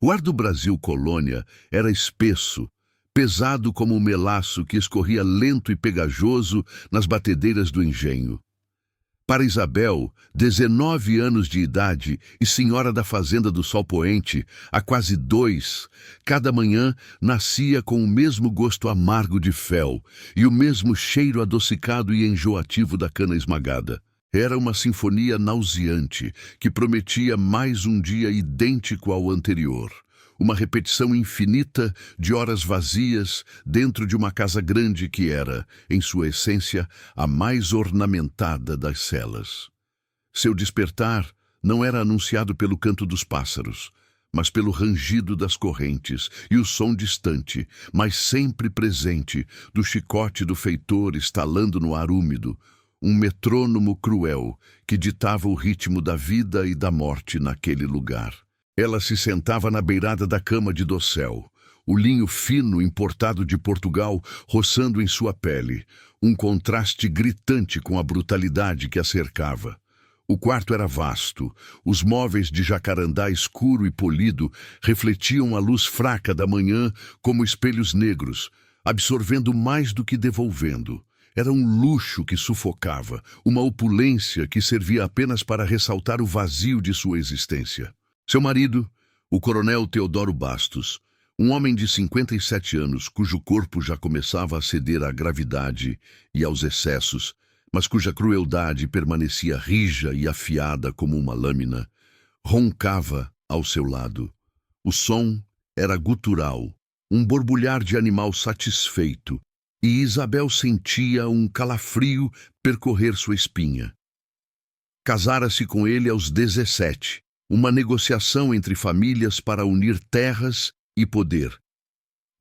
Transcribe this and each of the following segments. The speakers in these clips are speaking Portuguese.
O ar do Brasil colônia era espesso, pesado como um melaço que escorria lento e pegajoso nas batedeiras do engenho. Para Isabel, 19 anos de idade e senhora da fazenda do Sol Poente, há quase 2, cada manhã nascia com o mesmo gosto amargo de fel e o mesmo cheiro adocicado e enjoativo da cana esmagada. Era uma sinfonia nauseante que prometia mais um dia idêntico ao anterior. Uma repetição infinita de horas vazias dentro de uma casa grande que era, em sua essência, a mais ornamentada das celas. Seu despertar não era anunciado pelo canto dos pássaros, mas pelo rangido das correntes e o som distante, mas sempre presente, do chicote do feitor estalando no ar úmido, um metrônomo cruel que ditava o ritmo da vida e da morte naquele lugar. Ela se sentava na beirada da cama de dossel, o linho fino importado de Portugal roçando em sua pele, um contraste gritante com a brutalidade que a cercava. O quarto era vasto, os móveis de jacarandá escuro e polido refletiam a luz fraca da manhã como espelhos negros, absorvendo mais do que devolvendo. Era um luxo que sufocava, uma opulência que servia apenas para ressaltar o vazio de sua existência. Seu marido, o coronel Teodoro Bastos, um homem de 57 anos cujo corpo já começava a ceder à gravidade e aos excessos, mas cuja crueldade permanecia rija e afiada como uma lâmina, roncava ao seu lado. O som era gutural, um borbulhar de animal satisfeito, e Isabel sentia um calafrio percorrer sua espinha. Casara-se com ele aos 17. Uma negociação entre famílias para unir terras e poder.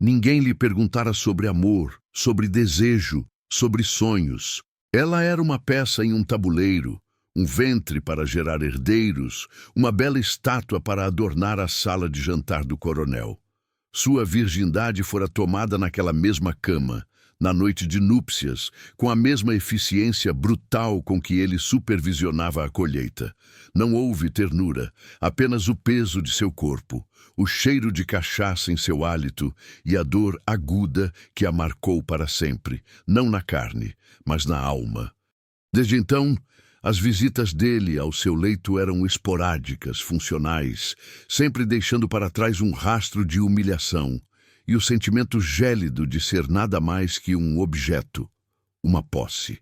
Ninguém lhe perguntara sobre amor, sobre desejo, sobre sonhos. Ela era uma peça em um tabuleiro, um ventre para gerar herdeiros, uma bela estátua para adornar a sala de jantar do coronel. Sua virgindade fora tomada naquela mesma cama, na noite de núpcias, com a mesma eficiência brutal com que ele supervisionava a colheita. Não houve ternura, apenas o peso de seu corpo, o cheiro de cachaça em seu hálito e a dor aguda que a marcou para sempre, não na carne, mas na alma. Desde então, as visitas dele ao seu leito eram esporádicas, funcionais, sempre deixando para trás um rastro de humilhação, e o sentimento gélido de ser nada mais que um objeto, uma posse.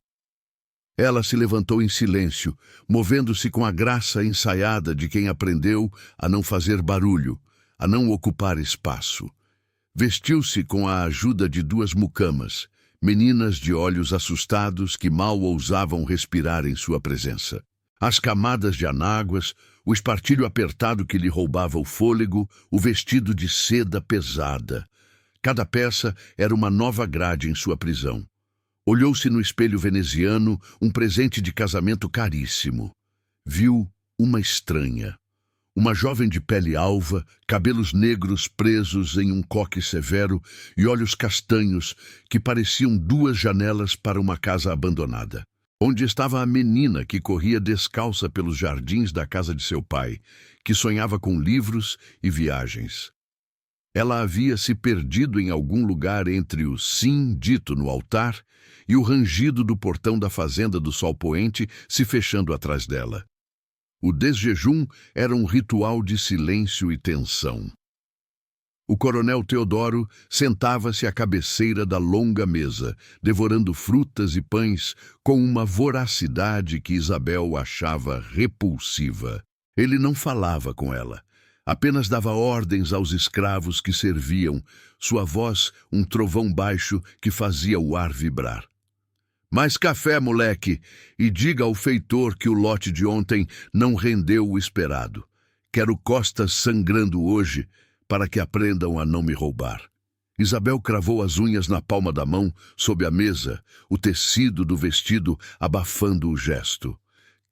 Ela se levantou em silêncio, movendo-se com a graça ensaiada de quem aprendeu a não fazer barulho, a não ocupar espaço. Vestiu-se com a ajuda de 2 mucamas, meninas de olhos assustados que mal ousavam respirar em sua presença. As camadas de anáguas, o espartilho apertado que lhe roubava o fôlego, o vestido de seda pesada. Cada peça era uma nova grade em sua prisão. Olhou-se no espelho veneziano, um presente de casamento caríssimo. Viu uma estranha. Uma jovem de pele alva, cabelos negros presos em um coque severo e olhos castanhos que pareciam 2 janelas para uma casa abandonada. Onde estava a menina que corria descalça pelos jardins da casa de seu pai, que sonhava com livros e viagens. Ela havia se perdido em algum lugar entre o sim dito no altar e o rangido do portão da fazenda do Sol Poente se fechando atrás dela. O desjejum era um ritual de silêncio e tensão. O coronel Teodoro sentava-se à cabeceira da longa mesa, devorando frutas e pães com uma voracidade que Isabel achava repulsiva. Ele não falava com ela. Apenas dava ordens aos escravos que serviam, sua voz um trovão baixo que fazia o ar vibrar. Mais café, moleque, e diga ao feitor que o lote de ontem não rendeu o esperado. Quero costas sangrando hoje, para que aprendam a não me roubar. Isabel cravou as unhas na palma da mão, sob a mesa, o tecido do vestido abafando o gesto.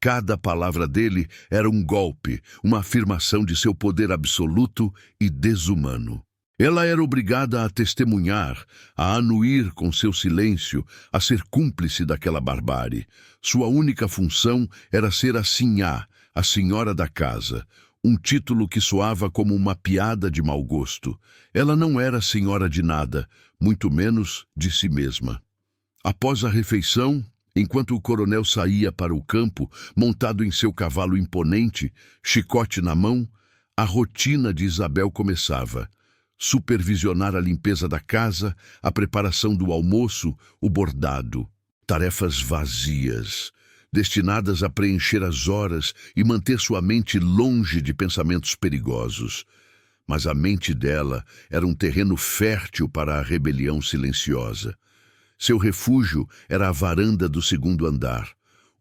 Cada palavra dele era um golpe, uma afirmação de seu poder absoluto e desumano. Ela era obrigada a testemunhar, a anuir com seu silêncio, a ser cúmplice daquela barbárie. Sua única função era ser a sinhá, a senhora da casa, um título que soava como uma piada de mau gosto. Ela não era senhora de nada, muito menos de si mesma. Após a refeição, enquanto o coronel saía para o campo, montado em seu cavalo imponente, chicote na mão, a rotina de Isabel começava. Supervisionar a limpeza da casa, a preparação do almoço, o bordado. Tarefas vazias, destinadas a preencher as horas e manter sua mente longe de pensamentos perigosos. Mas a mente dela era um terreno fértil para a rebelião silenciosa. Seu refúgio era a varanda do segundo andar,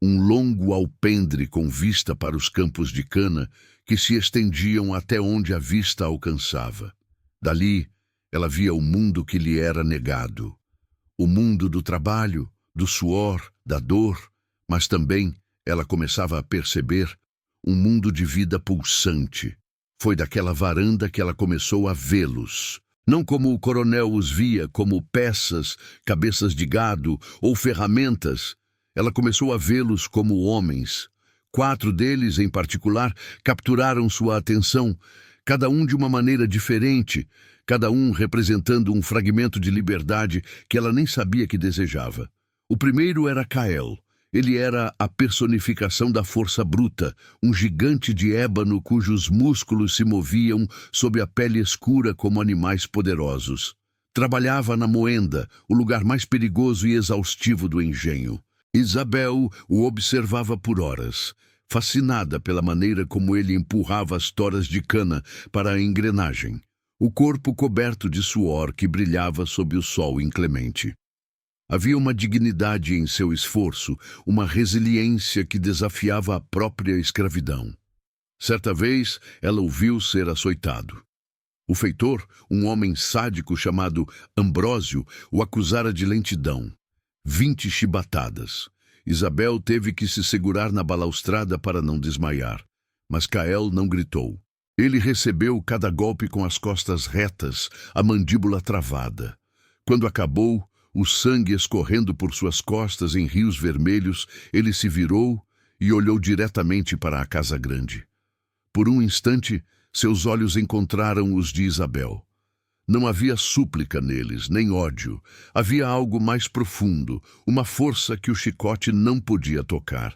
um longo alpendre com vista para os campos de cana que se estendiam até onde a vista alcançava. Dali, ela via o mundo que lhe era negado. O mundo do trabalho, do suor, da dor, mas também ela começava a perceber um mundo de vida pulsante. Foi daquela varanda que ela começou a vê-los. Não como o coronel os via, como peças, cabeças de gado ou ferramentas. Ela começou a vê-los como homens. 4 deles, em particular, capturaram sua atenção, cada um de uma maneira diferente, cada um representando um fragmento de liberdade que ela nem sabia que desejava. O primeiro era Kael. Ele era a personificação da força bruta, um gigante de ébano cujos músculos se moviam sob a pele escura como animais poderosos. Trabalhava na moenda, o lugar mais perigoso e exaustivo do engenho. Isabel o observava por horas, fascinada pela maneira como ele empurrava as toras de cana para a engrenagem, o corpo coberto de suor que brilhava sob o sol inclemente. Havia uma dignidade em seu esforço, uma resiliência que desafiava a própria escravidão. Certa vez, ela o viu ser açoitado. O feitor, um homem sádico chamado Ambrósio, o acusara de lentidão. 20 chibatadas. Isabel teve que se segurar na balaustrada para não desmaiar. Mas Kael não gritou. Ele recebeu cada golpe com as costas retas, a mandíbula travada. Quando acabou, o sangue escorrendo por suas costas em rios vermelhos, ele se virou e olhou diretamente para a casa grande. Por um instante, seus olhos encontraram os de Isabel. Não havia súplica neles, nem ódio. Havia algo mais profundo, uma força que o chicote não podia tocar.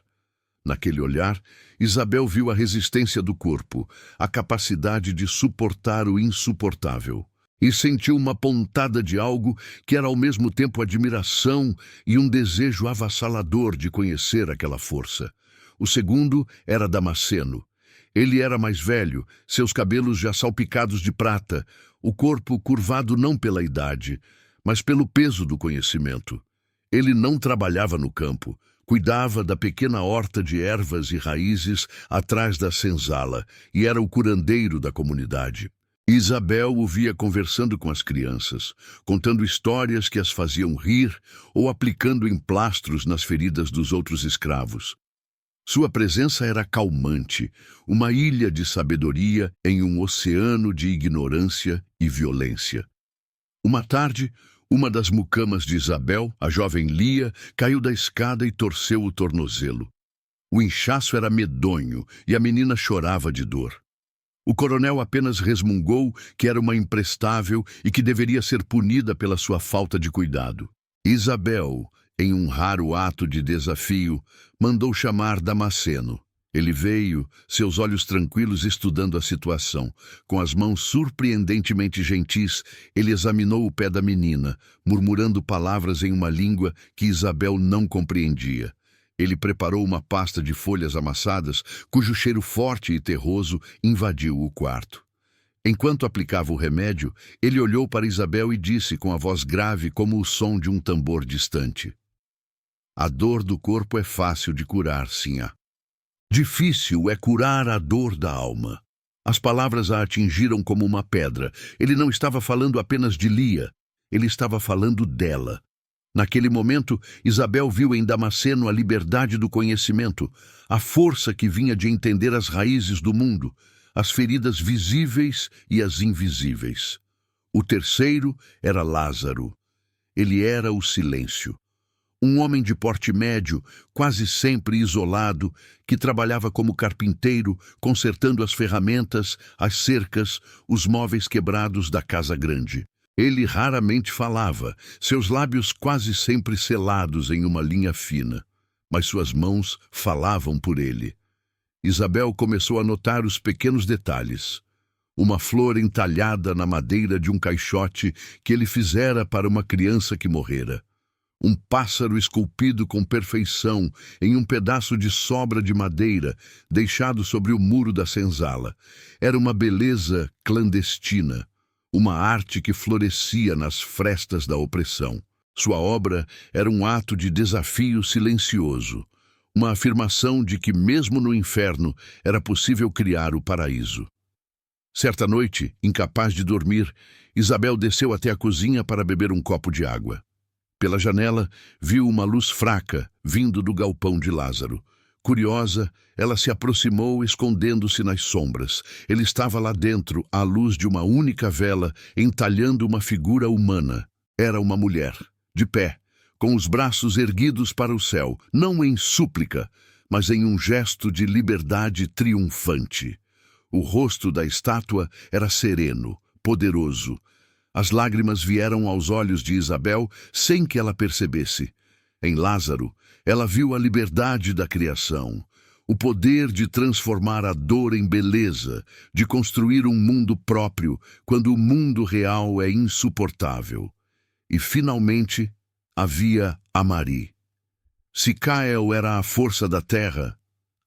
Naquele olhar, Isabel viu a resistência do corpo, a capacidade de suportar o insuportável. E sentiu uma pontada de algo que era ao mesmo tempo admiração e um desejo avassalador de conhecer aquela força. O segundo era Damasceno. Ele era mais velho, seus cabelos já salpicados de prata, o corpo curvado não pela idade, mas pelo peso do conhecimento. Ele não trabalhava no campo, cuidava da pequena horta de ervas e raízes atrás da senzala e era o curandeiro da comunidade. Isabel o via conversando com as crianças, contando histórias que as faziam rir ou aplicando emplastros nas feridas dos outros escravos. Sua presença era calmante, uma ilha de sabedoria em um oceano de ignorância e violência. Uma tarde, uma das mucamas de Isabel, a jovem Lia, caiu da escada e torceu o tornozelo. O inchaço era medonho e a menina chorava de dor. O coronel apenas resmungou que era uma imprestável e que deveria ser punida pela sua falta de cuidado. Isabel, em um raro ato de desafio, mandou chamar Damasceno. Ele veio, seus olhos tranquilos estudando a situação. Com as mãos surpreendentemente gentis, ele examinou o pé da menina, murmurando palavras em uma língua que Isabel não compreendia. Ele preparou uma pasta de folhas amassadas, cujo cheiro forte e terroso invadiu o quarto. Enquanto aplicava o remédio, ele olhou para Isabel e disse com a voz grave como o som de um tambor distante: "A dor do corpo é fácil de curar, sinhá. Difícil é curar a dor da alma." As palavras a atingiram como uma pedra. Ele não estava falando apenas de Lia, ele estava falando dela. Naquele momento, Isabel viu em Damasceno a liberdade do conhecimento, a força que vinha de entender as raízes do mundo, as feridas visíveis e as invisíveis. O terceiro era Lázaro. Ele era o silêncio. Um homem de porte médio, quase sempre isolado, que trabalhava como carpinteiro, consertando as ferramentas, as cercas, os móveis quebrados da casa grande. Ele raramente falava, seus lábios quase sempre selados em uma linha fina, mas suas mãos falavam por ele. Isabel começou a notar os pequenos detalhes. Uma flor entalhada na madeira de um caixote que ele fizera para uma criança que morrera. Um pássaro esculpido com perfeição em um pedaço de sobra de madeira deixado sobre o muro da senzala. Era uma beleza clandestina, uma arte que florescia nas frestas da opressão. Sua obra era um ato de desafio silencioso, uma afirmação de que mesmo no inferno era possível criar o paraíso. Certa noite, incapaz de dormir, Isabel desceu até a cozinha para beber um copo de água. Pela janela, viu uma luz fraca vindo do galpão de Lázaro. Curiosa, ela se aproximou, escondendo-se nas sombras. Ele estava lá dentro, à luz de uma única vela, entalhando uma figura humana. Era uma mulher, de pé, com os braços erguidos para o céu, não em súplica, mas em um gesto de liberdade triunfante. O rosto da estátua era sereno, poderoso. As lágrimas vieram aos olhos de Isabel sem que ela percebesse. Em Lázaro, ela viu a liberdade da criação, o poder de transformar a dor em beleza, de construir um mundo próprio quando o mundo real é insuportável. E, finalmente, havia Amari. Se Cael era a força da terra,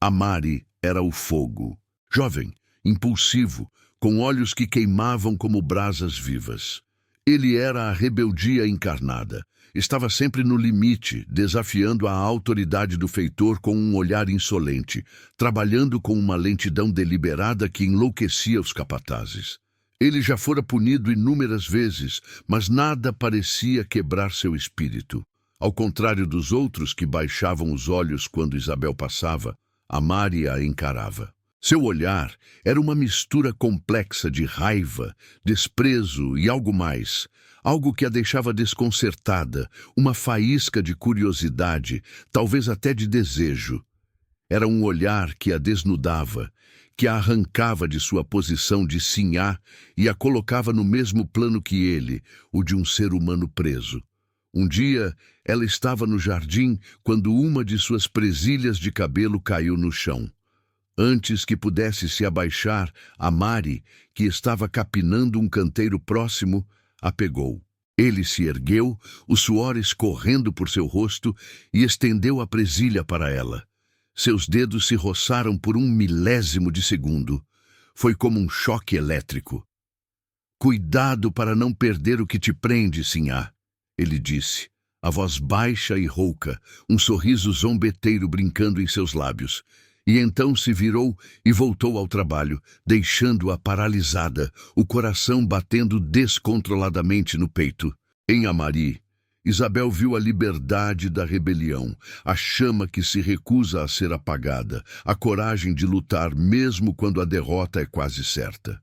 Amari era o fogo. Jovem, impulsivo, com olhos que queimavam como brasas vivas. Ele era a rebeldia encarnada. Estava sempre no limite, desafiando a autoridade do feitor com um olhar insolente, trabalhando com uma lentidão deliberada que enlouquecia os capatazes. Ele já fora punido inúmeras vezes, mas nada parecia quebrar seu espírito. Ao contrário dos outros que baixavam os olhos quando Isabel passava, Amari a encarava. Seu olhar era uma mistura complexa de raiva, desprezo e algo mais, algo que a deixava desconcertada, uma faísca de curiosidade, talvez até de desejo. Era um olhar que a desnudava, que a arrancava de sua posição de sinhá e a colocava no mesmo plano que ele, o de um ser humano preso. Um dia, ela estava no jardim quando uma de suas presilhas de cabelo caiu no chão. Antes que pudesse se abaixar, Amari, que estava capinando um canteiro próximo, a pegou. Ele se ergueu, o suor escorrendo por seu rosto, e estendeu a presilha para ela. Seus dedos se roçaram por 1/1000 de segundo. Foi como um choque elétrico. "Cuidado para não perder o que te prende, sinhá", ele disse, a voz baixa e rouca, um sorriso zombeteiro brincando em seus lábios. E então se virou e voltou ao trabalho, deixando-a paralisada, o coração batendo descontroladamente no peito. Em Amari, Isabel viu a liberdade da rebelião, a chama que se recusa a ser apagada, a coragem de lutar mesmo quando a derrota é quase certa.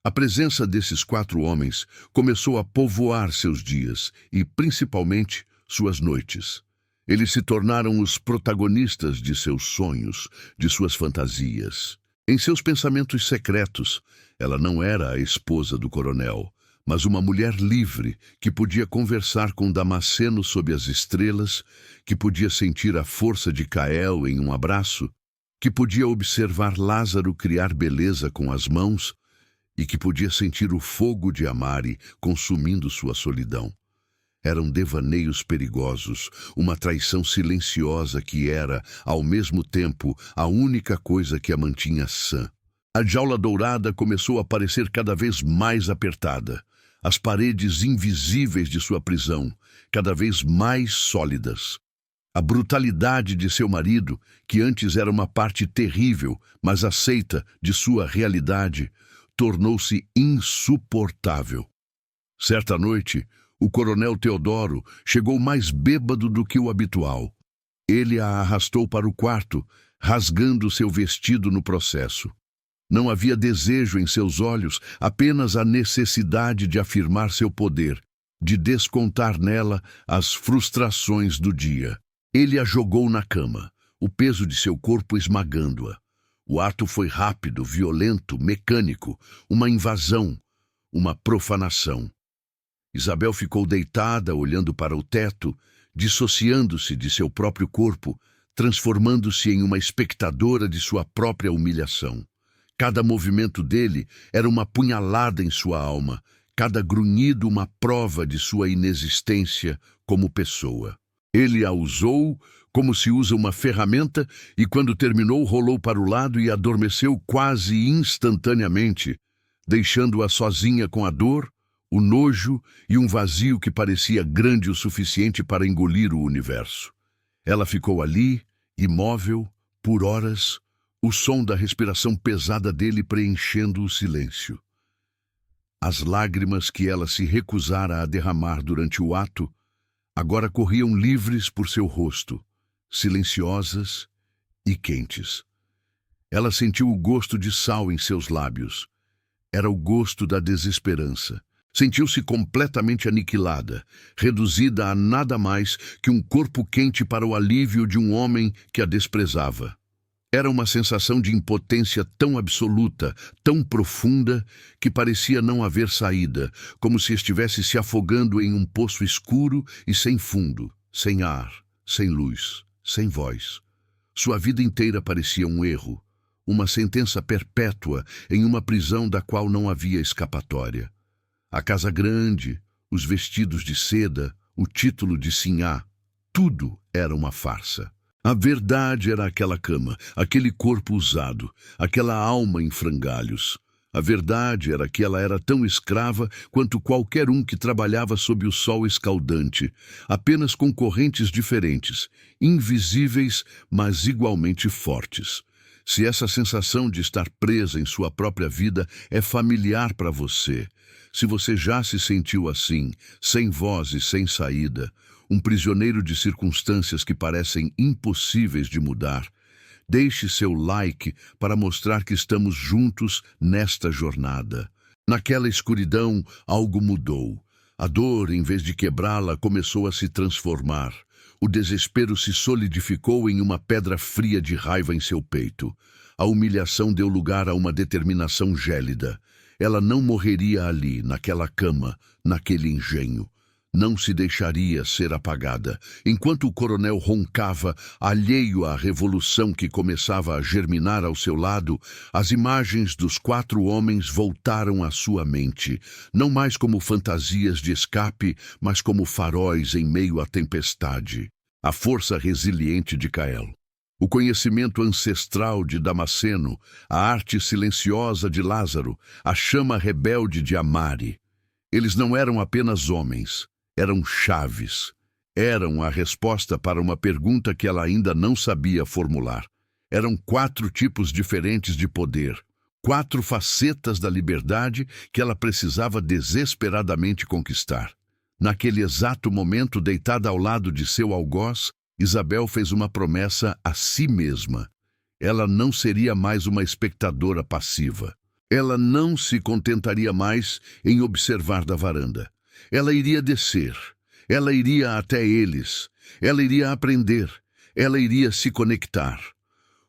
A presença desses 4 homens começou a povoar seus dias e, principalmente, suas noites. Eles se tornaram os protagonistas de seus sonhos, de suas fantasias. Em seus pensamentos secretos, ela não era a esposa do coronel, mas uma mulher livre que podia conversar com Damasceno sob as estrelas, que podia sentir a força de Cael em um abraço, que podia observar Lázaro criar beleza com as mãos e que podia sentir o fogo de Amari consumindo sua solidão. Eram devaneios perigosos, uma traição silenciosa que era, ao mesmo tempo, a única coisa que a mantinha sã. A jaula dourada começou a parecer cada vez mais apertada, as paredes invisíveis de sua prisão, cada vez mais sólidas. A brutalidade de seu marido, que antes era uma parte terrível, mas aceita, de sua realidade, tornou-se insuportável. Certa noite, o coronel Teodoro chegou mais bêbado do que o habitual. Ele a arrastou para o quarto, rasgando seu vestido no processo. Não havia desejo em seus olhos, apenas a necessidade de afirmar seu poder, de descontar nela as frustrações do dia. Ele a jogou na cama, o peso de seu corpo esmagando-a. O ato foi rápido, violento, mecânico, uma invasão, uma profanação. Isabel ficou deitada, olhando para o teto, dissociando-se de seu próprio corpo, transformando-se em uma espectadora de sua própria humilhação. Cada movimento dele era uma punhalada em sua alma, cada grunhido uma prova de sua inexistência como pessoa. Ele a usou como se usa uma ferramenta e, quando terminou, rolou para o lado e adormeceu quase instantaneamente, deixando-a sozinha com a dor, o nojo e um vazio que parecia grande o suficiente para engolir o universo. Ela ficou ali, imóvel, por horas, o som da respiração pesada dele preenchendo o silêncio. As lágrimas que ela se recusara a derramar durante o ato agora corriam livres por seu rosto, silenciosas e quentes. Ela sentiu o gosto de sal em seus lábios. Era o gosto da desesperança. Sentiu-se completamente aniquilada, reduzida a nada mais que um corpo quente para o alívio de um homem que a desprezava. Era uma sensação de impotência tão absoluta, tão profunda, que parecia não haver saída, como se estivesse se afogando em um poço escuro e sem fundo, sem ar, sem luz, sem voz. Sua vida inteira parecia um erro, uma sentença perpétua em uma prisão da qual não havia escapatória. A casa grande, os vestidos de seda, o título de sinhá, tudo era uma farsa. A verdade era aquela cama, aquele corpo usado, aquela alma em frangalhos. A verdade era que ela era tão escrava quanto qualquer um que trabalhava sob o sol escaldante, apenas com correntes diferentes, invisíveis, mas igualmente fortes. Se essa sensação de estar presa em sua própria vida é familiar para você, se você já se sentiu assim, sem voz e sem saída, um prisioneiro de circunstâncias que parecem impossíveis de mudar, deixe seu like para mostrar que estamos juntos nesta jornada. Naquela escuridão, algo mudou. A dor, em vez de quebrá-la, começou a se transformar. O desespero se solidificou em uma pedra fria de raiva em seu peito. A humilhação deu lugar a uma determinação gélida. Ela não morreria ali, naquela cama, naquele engenho. Não se deixaria ser apagada. Enquanto o coronel roncava, alheio à revolução que começava a germinar ao seu lado, as imagens dos 4 homens voltaram à sua mente, não mais como fantasias de escape, mas como faróis em meio à tempestade. A força resiliente de Cael, o conhecimento ancestral de Damasceno, a arte silenciosa de Lázaro, a chama rebelde de Amari. Eles não eram apenas homens. Eram chaves. Eram a resposta para uma pergunta que ela ainda não sabia formular. Eram 4 tipos diferentes de poder, 4 facetas da liberdade que ela precisava desesperadamente conquistar. Naquele exato momento, deitada ao lado de seu algoz, Isabel fez uma promessa a si mesma. Ela não seria mais uma espectadora passiva. Ela não se contentaria mais em observar da varanda. Ela iria descer, ela iria até eles, ela iria aprender, ela iria se conectar.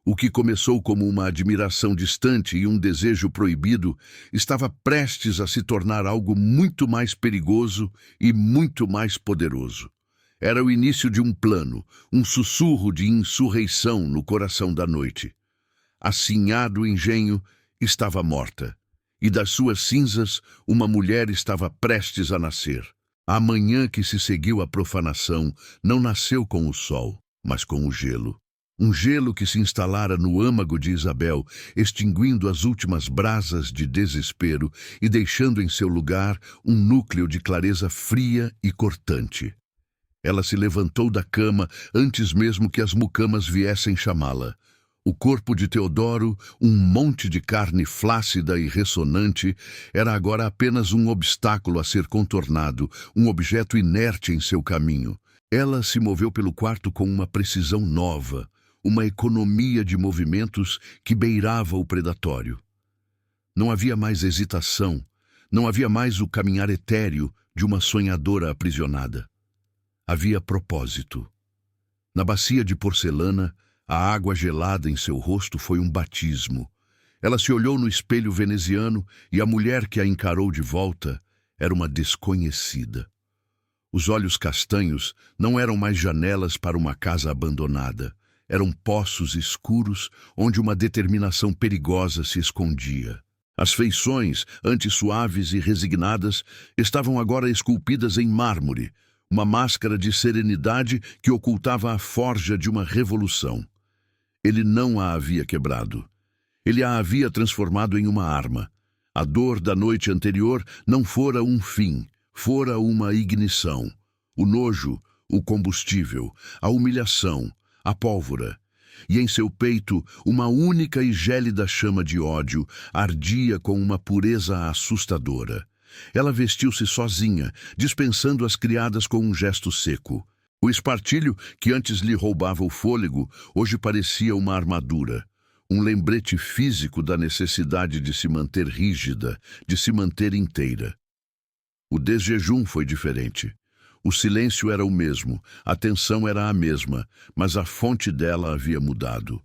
O que começou como uma admiração distante e um desejo proibido estava prestes a se tornar algo muito mais perigoso e muito mais poderoso. Era o início de um plano, um sussurro de insurreição no coração da noite. A sinhá do engenho estava morta. E das suas cinzas, uma mulher estava prestes a nascer. A manhã que se seguiu à profanação não nasceu com o sol, mas com o gelo. Um gelo que se instalara no âmago de Isabel, extinguindo as últimas brasas de desespero e deixando em seu lugar um núcleo de clareza fria e cortante. Ela se levantou da cama antes mesmo que as mucamas viessem chamá-la. O corpo de Teodoro, um monte de carne flácida e ressonante, era agora apenas um obstáculo a ser contornado, um objeto inerte em seu caminho. Ela se moveu pelo quarto com uma precisão nova, uma economia de movimentos que beirava o predatório. Não havia mais hesitação, Não havia mais o caminhar etéreo de uma sonhadora aprisionada. Havia propósito. Na bacia de porcelana, a água gelada em seu rosto foi um batismo. Ela se olhou no espelho veneziano e a mulher que a encarou de volta era uma desconhecida. Os olhos castanhos não eram mais janelas para uma casa abandonada. Eram poços escuros onde uma determinação perigosa se escondia. As feições, antes suaves e resignadas, estavam agora esculpidas em mármore, uma máscara de serenidade que ocultava a forja de uma revolução. Ele não a havia quebrado. Ele a havia transformado em uma arma. A dor da noite anterior não fora um fim, fora uma ignição. O nojo, o combustível, a humilhação, a pólvora. E em seu peito, uma única e gélida chama de ódio ardia com uma pureza assustadora. Ela vestiu-se sozinha, dispensando as criadas com um gesto seco. O espartilho, que antes lhe roubava o fôlego, hoje parecia uma armadura. Um lembrete físico da necessidade de se manter rígida, de se manter inteira. O desjejum foi diferente. O silêncio era o mesmo, a tensão era a mesma, mas a fonte dela havia mudado.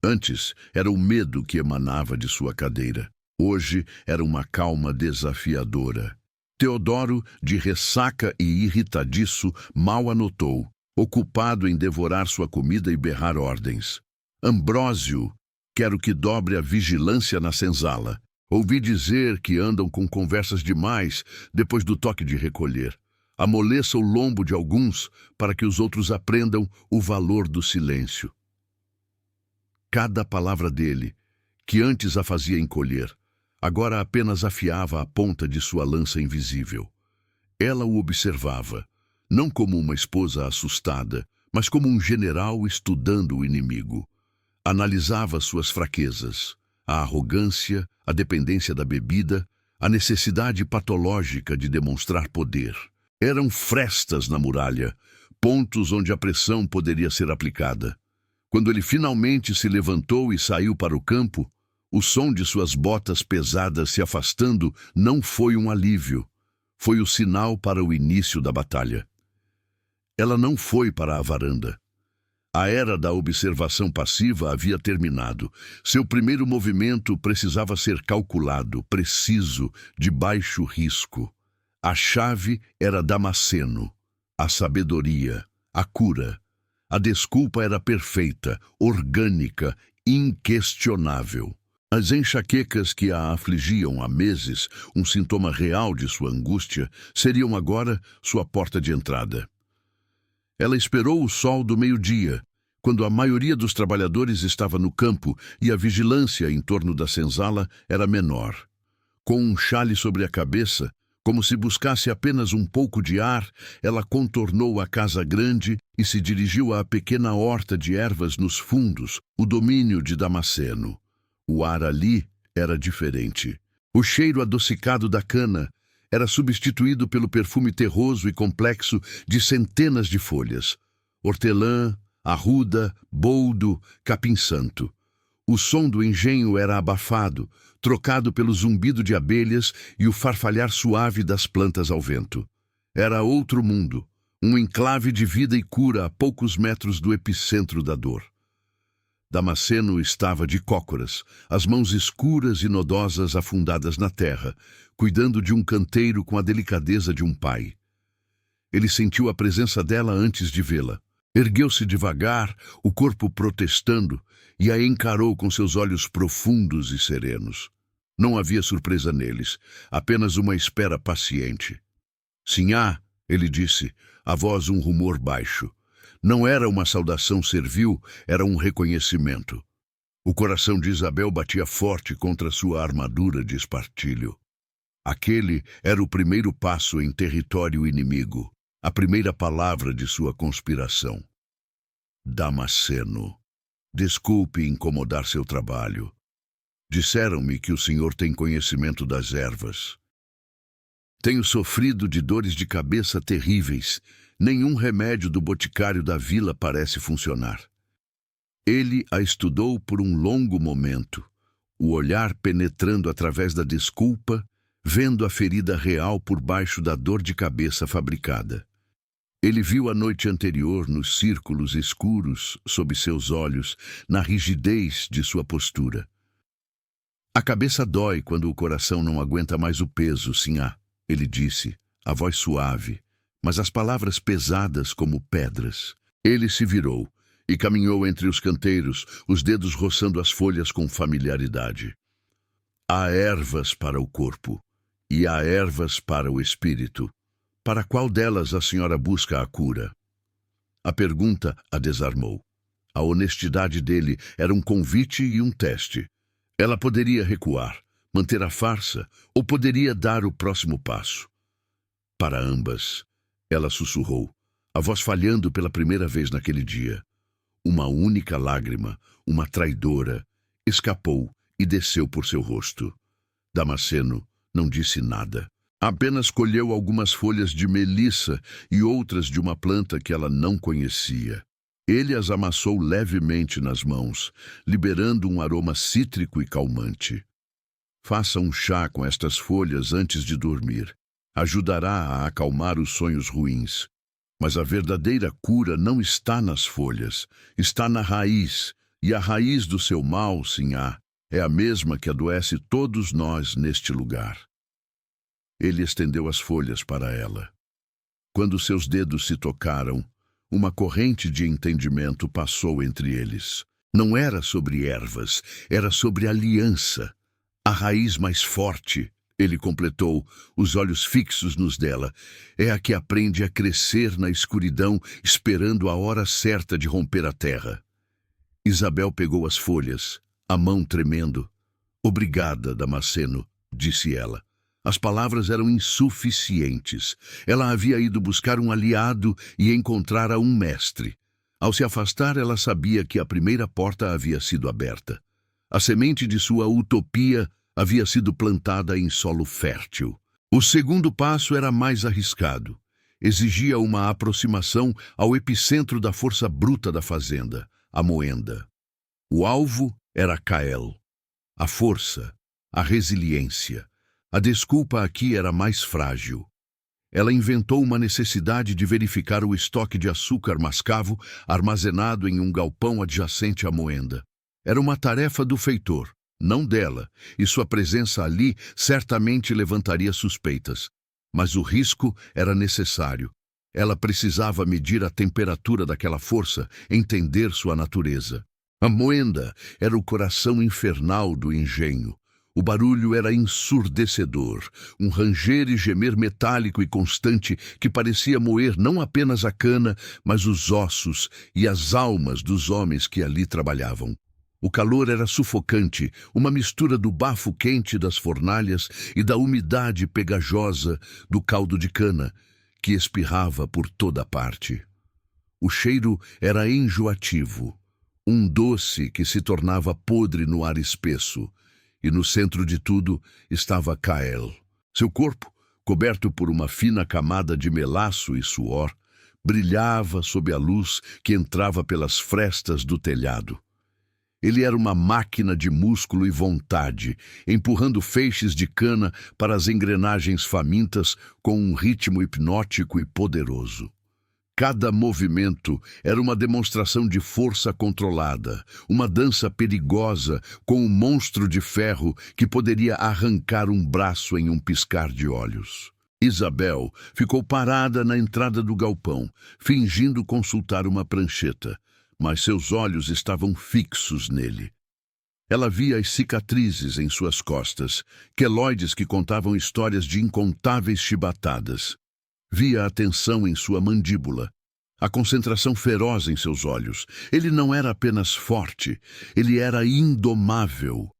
Antes, era o medo que emanava de sua cadeira. Hoje, era uma calma desafiadora. Teodoro, de ressaca e irritadiço, mal a notou, ocupado em devorar sua comida e berrar ordens. Ambrósio, quero que dobre a vigilância na senzala. Ouvi dizer que andam com conversas demais depois do toque de recolher. Amoleça o lombo de alguns para que os outros aprendam o valor do silêncio. Cada palavra dele, que antes a fazia encolher, agora apenas afiava a ponta de sua lança invisível. Ela o observava, não como uma esposa assustada, mas como um general estudando o inimigo. Analisava suas fraquezas, a arrogância, a dependência da bebida, a necessidade patológica de demonstrar poder. Eram frestas na muralha, pontos onde a pressão poderia ser aplicada. Quando ele finalmente se levantou e saiu para o campo, o som de suas botas pesadas se afastando não foi um alívio. Foi o sinal para o início da batalha. Ela não foi para a varanda. A era da observação passiva havia terminado. Seu primeiro movimento precisava ser calculado, preciso, de baixo risco. A chave era Damasceno, a sabedoria, a cura. A desculpa era perfeita, orgânica, inquestionável. As enxaquecas que a afligiam há meses, um sintoma real de sua angústia, seriam agora sua porta de entrada. Ela esperou o sol do meio-dia, quando a maioria dos trabalhadores estava no campo e a vigilância em torno da senzala era menor. Com um chale sobre a cabeça, como se buscasse apenas um pouco de ar, ela contornou a casa grande e se dirigiu à pequena horta de ervas nos fundos, o domínio de Damasceno. O ar ali era diferente. O cheiro adocicado da cana era substituído pelo perfume terroso e complexo de centenas de folhas. Hortelã, arruda, boldo, capim-santo. O som do engenho era abafado, trocado pelo zumbido de abelhas e o farfalhar suave das plantas ao vento. Era outro mundo, um enclave de vida e cura a poucos metros do epicentro da dor. Damasceno estava de cócoras, as mãos escuras e nodosas afundadas na terra, cuidando de um canteiro com a delicadeza de um pai. Ele sentiu a presença dela antes de vê-la. Ergueu-se devagar, o corpo protestando, e a encarou com seus olhos profundos e serenos. Não havia surpresa neles, apenas uma espera paciente. Sinhá, ele disse, a voz um rumor baixo. Não era uma saudação servil, era um reconhecimento. O coração de Isabel batia forte contra sua armadura de espartilho. Aquele era o primeiro passo em território inimigo, a primeira palavra de sua conspiração. Damasceno, desculpe incomodar seu trabalho. Disseram-me que o senhor tem conhecimento das ervas. Tenho sofrido de dores de cabeça terríveis. Nenhum remédio do boticário da vila parece funcionar. Ele a estudou por um longo momento, o olhar penetrando através da desculpa, vendo a ferida real por baixo da dor de cabeça fabricada. Ele viu a noite anterior nos círculos escuros sob seus olhos, na rigidez de sua postura. A cabeça dói quando o coração não aguenta mais o peso, Sinhá, ele disse, a voz suave, mas as palavras pesadas como pedras. Ele se virou e caminhou entre os canteiros, os dedos roçando as folhas com familiaridade. Há ervas para o corpo e há ervas para o espírito. Para qual delas a senhora busca a cura? A pergunta a desarmou. A honestidade dele era um convite e um teste. Ela poderia recuar, manter a farsa, ou poderia dar o próximo passo. Para ambas, ela sussurrou, a voz falhando pela primeira vez naquele dia. Uma única lágrima, uma traidora, escapou e desceu por seu rosto. Damasceno não disse nada. Apenas colheu algumas folhas de melissa e outras de uma planta que ela não conhecia. Ele as amassou levemente nas mãos, liberando um aroma cítrico e calmante. Faça um chá com estas folhas antes de dormir. Ajudará a acalmar os sonhos ruins. Mas a verdadeira cura não está nas folhas, está na raiz, e a raiz do seu mal, Sinhá, é a mesma que adoece todos nós neste lugar. Ele estendeu as folhas para ela. Quando seus dedos se tocaram, uma corrente de entendimento passou entre eles. Não era sobre ervas, era sobre aliança. A raiz mais forte, ele completou, os olhos fixos nos dela, é a que aprende a crescer na escuridão, esperando a hora certa de romper a terra. Isabel pegou as folhas, a mão tremendo. Obrigada, Damasceno, disse ela. As palavras eram insuficientes. Ela havia ido buscar um aliado e encontrara um mestre. Ao se afastar, ela sabia que a primeira porta havia sido aberta. A semente de sua utopia havia sido plantada em solo fértil. O segundo passo era mais arriscado. Exigia uma aproximação ao epicentro da força bruta da fazenda, a moenda. O alvo era Cael. A força, a resiliência. A desculpa aqui era mais frágil. Ela inventou uma necessidade de verificar o estoque de açúcar mascavo armazenado em um galpão adjacente à moenda. Era uma tarefa do feitor, não dela, e sua presença ali certamente levantaria suspeitas. Mas o risco era necessário. Ela precisava medir a temperatura daquela força, entender sua natureza. A moenda era o coração infernal do engenho. O barulho era ensurdecedor, um ranger e gemer metálico e constante que parecia moer não apenas a cana, mas os ossos e as almas dos homens que ali trabalhavam. O calor era sufocante, uma mistura do bafo quente das fornalhas e da umidade pegajosa do caldo de cana, que espirrava por toda parte. O cheiro era enjoativo, um doce que se tornava podre no ar espesso. E no centro de tudo estava Cael. Seu corpo, coberto por uma fina camada de melaço e suor, brilhava sob a luz que entrava pelas frestas do telhado. Ele era uma máquina de músculo e vontade, empurrando feixes de cana para as engrenagens famintas com um ritmo hipnótico e poderoso. Cada movimento era uma demonstração de força controlada, uma dança perigosa com um monstro de ferro que poderia arrancar um braço em um piscar de olhos. Isabel ficou parada na entrada do galpão, fingindo consultar uma prancheta, mas seus olhos estavam fixos nele. Ela via as cicatrizes em suas costas, queloides que contavam histórias de incontáveis chibatadas. Via a tensão em sua mandíbula, a concentração feroz em seus olhos. Ele não era apenas forte, ele era indomável.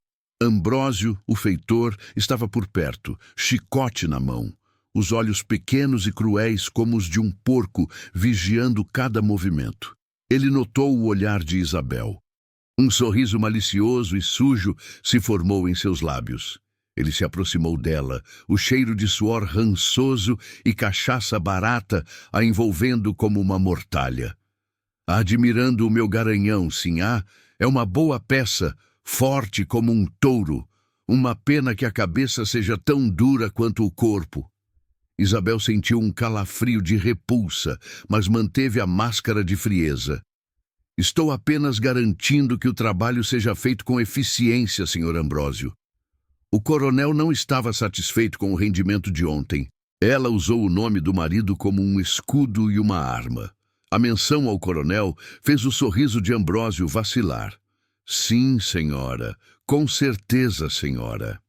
Ambrósio, o feitor, estava por perto, chicote na mão, os olhos pequenos e cruéis como os de um porco, vigiando cada movimento. Ele notou o olhar de Isabel. Um sorriso malicioso e sujo se formou em seus lábios. Ele se aproximou dela, o cheiro de suor rançoso e cachaça barata a envolvendo como uma mortalha. Admirando o meu garanhão, Sinhá, é uma boa peça, forte como um touro. Uma pena que a cabeça seja tão dura quanto o corpo. Isabel sentiu um calafrio de repulsa, mas manteve a máscara de frieza. Estou apenas garantindo que o trabalho seja feito com eficiência, Sr. Ambrósio. O coronel não estava satisfeito com o rendimento de ontem. Ela usou o nome do marido como um escudo e uma arma. A menção ao coronel fez o sorriso de Ambrósio vacilar. Sim, senhora. Com certeza, senhora.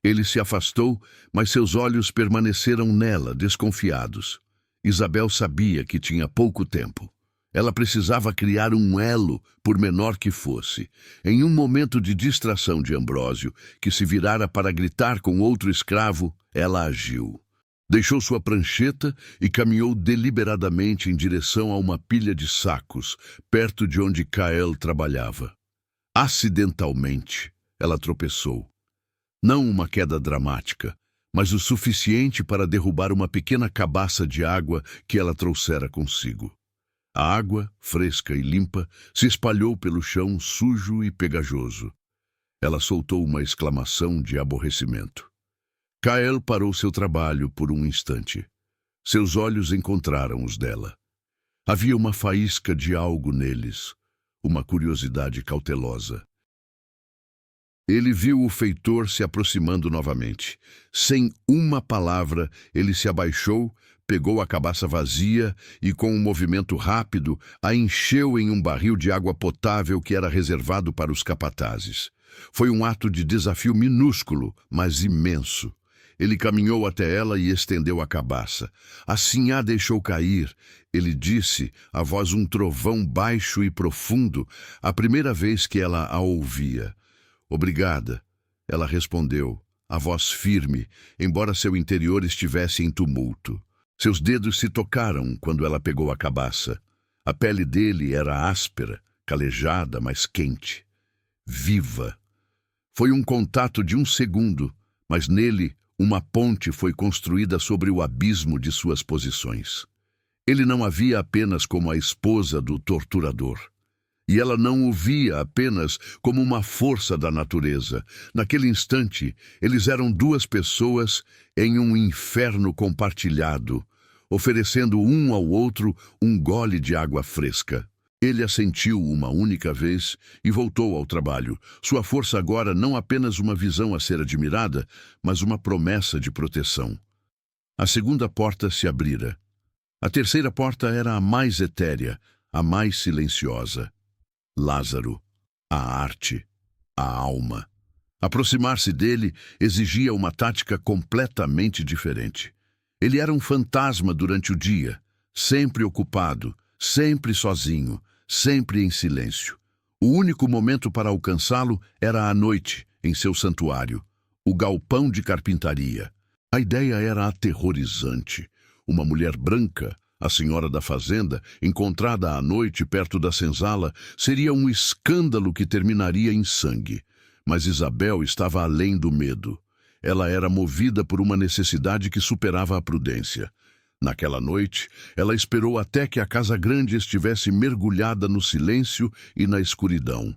Ele se afastou, mas seus olhos permaneceram nela, desconfiados. Isabel sabia que tinha pouco tempo. Ela precisava criar um elo, por menor que fosse. Em um momento de distração de Ambrósio, que se virara para gritar com outro escravo, ela agiu. Deixou sua prancheta e caminhou deliberadamente em direção a uma pilha de sacos, perto de onde Kael trabalhava. Acidentalmente, ela tropeçou. Não uma queda dramática, mas o suficiente para derrubar uma pequena cabaça de água que ela trouxera consigo. A água, fresca e limpa, se espalhou pelo chão sujo e pegajoso. Ela soltou uma exclamação de aborrecimento. Kael parou seu trabalho por um instante. Seus olhos encontraram os dela. Havia uma faísca de algo neles, uma curiosidade cautelosa. Ele viu o feitor se aproximando novamente. Sem uma palavra, ele se abaixou, pegou a cabaça vazia e, com um movimento rápido, a encheu em um barril de água potável que era reservado para os capatazes. Foi um ato de desafio minúsculo, mas imenso. Ele caminhou até ela e estendeu a cabaça. Assim a deixou cair. Ele disse, a voz um trovão baixo e profundo, a primeira vez que ela a ouvia. Obrigada, ela respondeu, a voz firme, embora seu interior estivesse em tumulto. Seus dedos se tocaram quando ela pegou a cabaça. A pele dele era áspera, calejada, mas quente. Viva. Foi um contato de um segundo, mas nele uma ponte foi construída sobre o abismo de suas posições. Ele não a via apenas como a esposa do torturador. E ela não o via apenas como uma força da natureza. Naquele instante, eles eram duas pessoas em um inferno compartilhado, oferecendo um ao outro um gole de água fresca. Ele a sentiu uma única vez e voltou ao trabalho. Sua força agora não apenas uma visão a ser admirada, mas uma promessa de proteção. A segunda porta se abrira. A terceira porta era a mais etérea, a mais silenciosa. Lázaro, a arte, a alma. Aproximar-se dele exigia uma tática completamente diferente. Ele era um fantasma durante o dia, sempre ocupado, sempre sozinho, sempre em silêncio. O único momento para alcançá-lo era à noite, em seu santuário, o galpão de carpintaria. A ideia era aterrorizante. Uma mulher branca, a senhora da fazenda, encontrada à noite perto da senzala, seria um escândalo que terminaria em sangue. Mas Isabel estava além do medo. Ela era movida por uma necessidade que superava a prudência. Naquela noite, ela esperou até que a casa grande estivesse mergulhada no silêncio e na escuridão.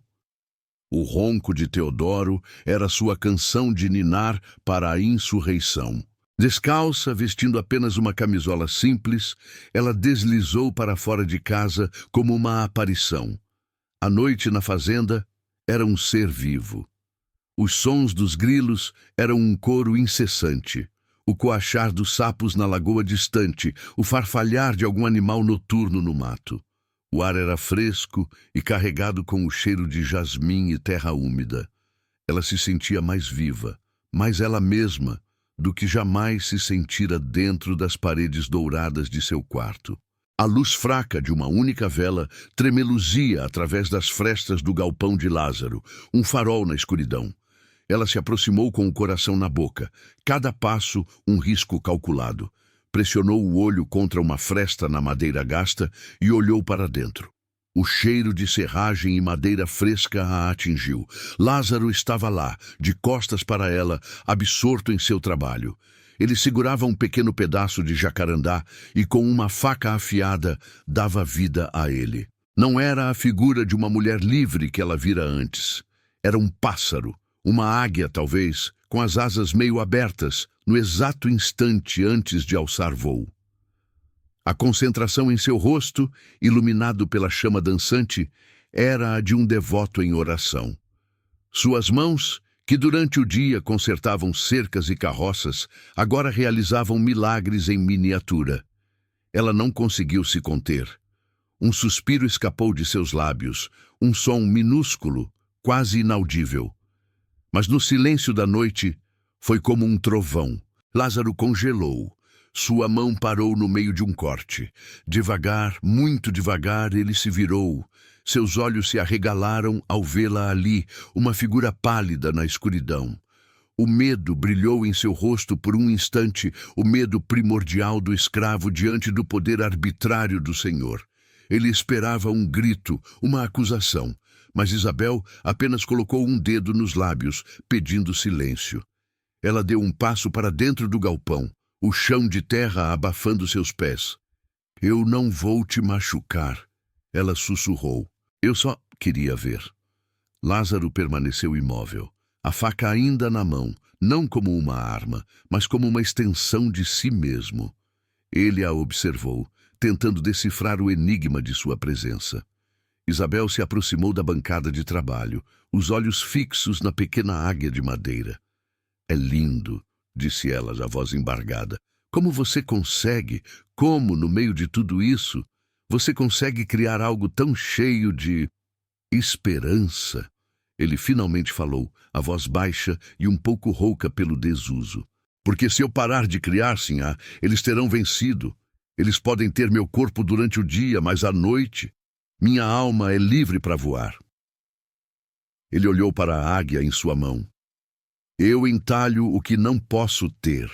O ronco de Teodoro era sua canção de ninar para a insurreição. Descalça, vestindo apenas uma camisola simples, ela deslizou para fora de casa como uma aparição. A noite na fazenda era um ser vivo. Os sons dos grilos eram um coro incessante. O coachar dos sapos na lagoa distante, o farfalhar de algum animal noturno no mato. O ar era fresco e carregado com o cheiro de jasmim e terra úmida. Ela se sentia mais viva, mais ela mesma, do que jamais se sentira dentro das paredes douradas de seu quarto. A luz fraca de uma única vela tremeluzia através das frestas do galpão de Lázaro, um farol na escuridão. Ela se aproximou com o coração na boca, cada passo um risco calculado. Pressionou o olho contra uma fresta na madeira gasta e olhou para dentro. O cheiro de serragem e madeira fresca a atingiu. Lázaro estava lá, de costas para ela, absorto em seu trabalho. Ele segurava um pequeno pedaço de jacarandá e, com uma faca afiada, dava vida a ele. Não era a figura de uma mulher livre que ela vira antes. Era um pássaro, Uma águia, talvez, com as asas meio abertas, no exato instante antes de alçar voo. A concentração em seu rosto, iluminado pela chama dançante, era a de um devoto em oração. Suas mãos, que durante o dia consertavam cercas e carroças, agora realizavam milagres em miniatura. Ela não conseguiu se conter. Um suspiro escapou de seus lábios, um som minúsculo, quase inaudível. Mas no silêncio da noite, foi como um trovão. Lázaro congelou. Sua mão parou no meio de um corte. Devagar, muito devagar, ele se virou. Seus olhos se arregalaram ao vê-la ali, uma figura pálida na escuridão. O medo brilhou em seu rosto por um instante, o medo primordial do escravo diante do poder arbitrário do Senhor. Ele esperava um grito, uma acusação, mas Isabel apenas colocou um dedo nos lábios, pedindo silêncio. Ela deu um passo para dentro do galpão, o chão de terra abafando seus pés. "Eu não vou te machucar", ela sussurrou. "Eu só queria ver." Lázaro permaneceu imóvel, a faca ainda na mão, não como uma arma, mas como uma extensão de si mesmo. Ele a observou, tentando decifrar o enigma de sua presença. Isabel se aproximou da bancada de trabalho, os olhos fixos na pequena águia de madeira. "É lindo", disse ela, a voz embargada. "Como você consegue? Como, no meio de tudo isso, você consegue criar algo tão cheio de esperança?" Ele finalmente falou, a voz baixa e um pouco rouca pelo desuso. "Porque se eu parar de criar, sinhá, eles terão vencido. Eles podem ter meu corpo durante o dia, mas à noite, minha alma é livre para voar." Ele olhou para a águia em sua mão. "Eu entalho o que não posso ter."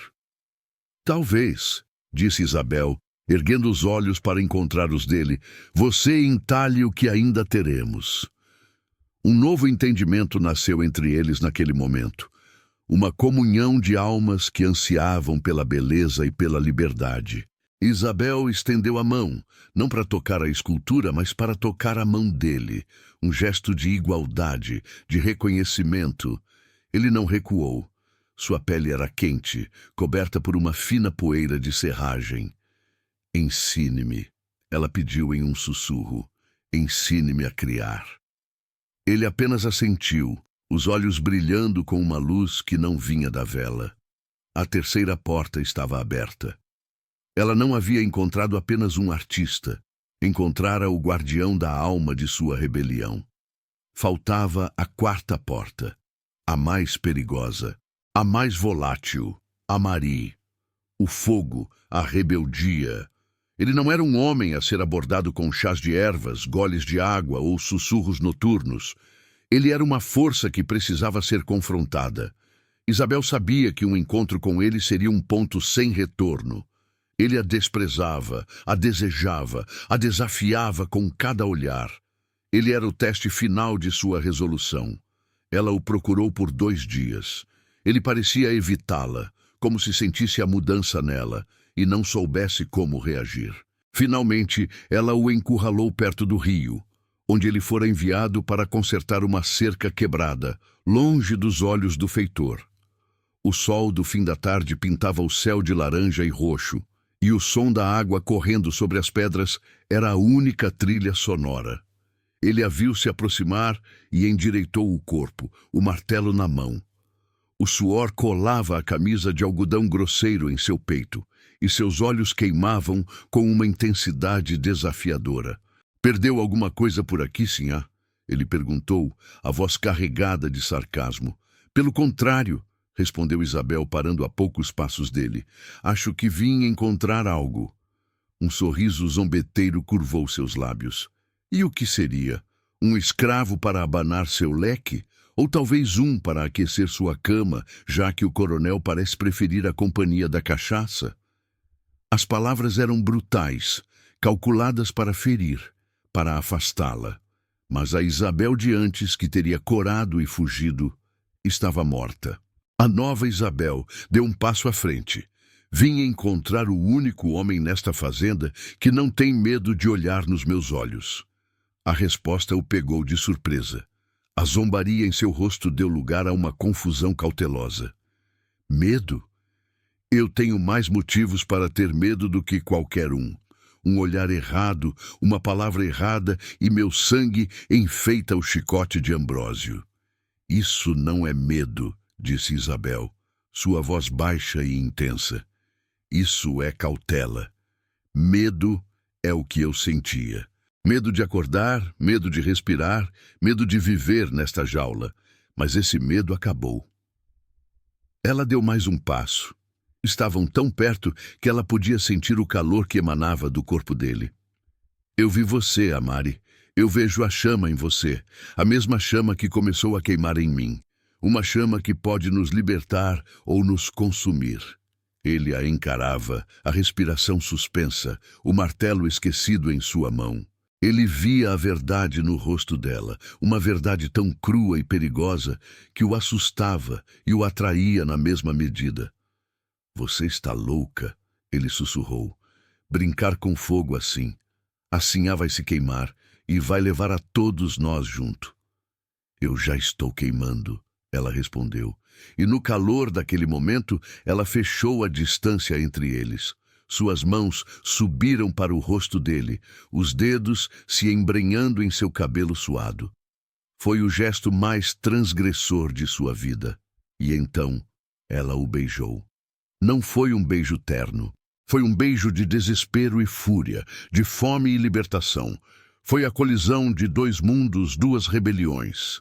"Talvez", disse Isabel, erguendo os olhos para encontrar os dele, "você entalhe o que ainda teremos." Um novo entendimento nasceu entre eles naquele momento. Uma comunhão de almas que ansiavam pela beleza e pela liberdade. Isabel estendeu a mão, não para tocar a escultura, mas para tocar a mão dele, um gesto de igualdade, de reconhecimento. Ele não recuou. Sua pele era quente, coberta por uma fina poeira de serragem. "Ensine-me", ela pediu em um sussurro. "Ensine-me a criar." Ele apenas assentiu, os olhos brilhando com uma luz que não vinha da vela. A terceira porta estava aberta. Ela não havia encontrado apenas um artista, encontrara o guardião da alma de sua rebelião. Faltava a quarta porta, a mais perigosa, a mais volátil, a Marie. O fogo, a rebeldia. Ele não era um homem a ser abordado com chás de ervas, goles de água ou sussurros noturnos. Ele era uma força que precisava ser confrontada. Isabel sabia que um encontro com ele seria um ponto sem retorno. Ele a desprezava, a desejava, a desafiava com cada olhar. Ele era o teste final de sua resolução. Ela o procurou por 2 dias. Ele parecia evitá-la, como se sentisse a mudança nela e não soubesse como reagir. Finalmente, ela o encurralou perto do rio, onde ele fora enviado para consertar uma cerca quebrada, longe dos olhos do feitor. O sol do fim da tarde pintava o céu de laranja e roxo, e o som da água correndo sobre as pedras era a única trilha sonora. Ele a viu se aproximar e endireitou o corpo, o martelo na mão. O suor colava a camisa de algodão grosseiro em seu peito, e seus olhos queimavam com uma intensidade desafiadora. "Perdeu alguma coisa por aqui, sinhá?" ele perguntou, a voz carregada de sarcasmo. "Pelo contrário", respondeu Isabel, parando a poucos passos dele. "Acho que vim encontrar algo." Um sorriso zombeteiro curvou seus lábios. E o que seria? Um escravo para abanar seu leque? Ou talvez um para aquecer sua cama, já que o coronel parece preferir a companhia da cachaça? As palavras eram brutais, calculadas para ferir, para afastá-la. Mas a Isabel de antes, que teria corado e fugido, estava morta. A nova Isabel deu um passo à frente. "Vim encontrar o único homem nesta fazenda que não tem medo de olhar nos meus olhos." A resposta o pegou de surpresa. A zombaria em seu rosto deu lugar a uma confusão cautelosa. Medo? Eu tenho mais motivos para ter medo do que qualquer um. Um olhar errado, uma palavra errada e meu sangue enfeita o chicote de Ambrósio. Isso não é medo, disse Isabel, sua voz baixa e intensa. Isso é cautela. Medo é o que eu sentia. Medo de acordar, medo de respirar, medo de viver nesta jaula. Mas esse medo acabou. Ela deu mais um passo. Estavam tão perto que ela podia sentir o calor que emanava do corpo dele. Eu vi você, Amari. Eu vejo a chama em você, a mesma chama que começou a queimar em mim. Uma chama que pode nos libertar ou nos consumir. Ele a encarava, a respiração suspensa, o martelo esquecido em sua mão. Ele via a verdade no rosto dela, uma verdade tão crua e perigosa que o assustava e o atraía na mesma medida. Você está louca, ele sussurrou. Brincar com fogo assim. Assim vai se queimar e vai levar a todos nós junto. Eu já estou queimando, ela respondeu. E no calor daquele momento, ela fechou a distância entre eles. Suas mãos subiram para o rosto dele, os dedos se embrenhando em seu cabelo suado. Foi o gesto mais transgressor de sua vida. E então, ela o beijou. Não foi um beijo terno. Foi um beijo de desespero e fúria, de fome e libertação. Foi a colisão de dois mundos, duas rebeliões.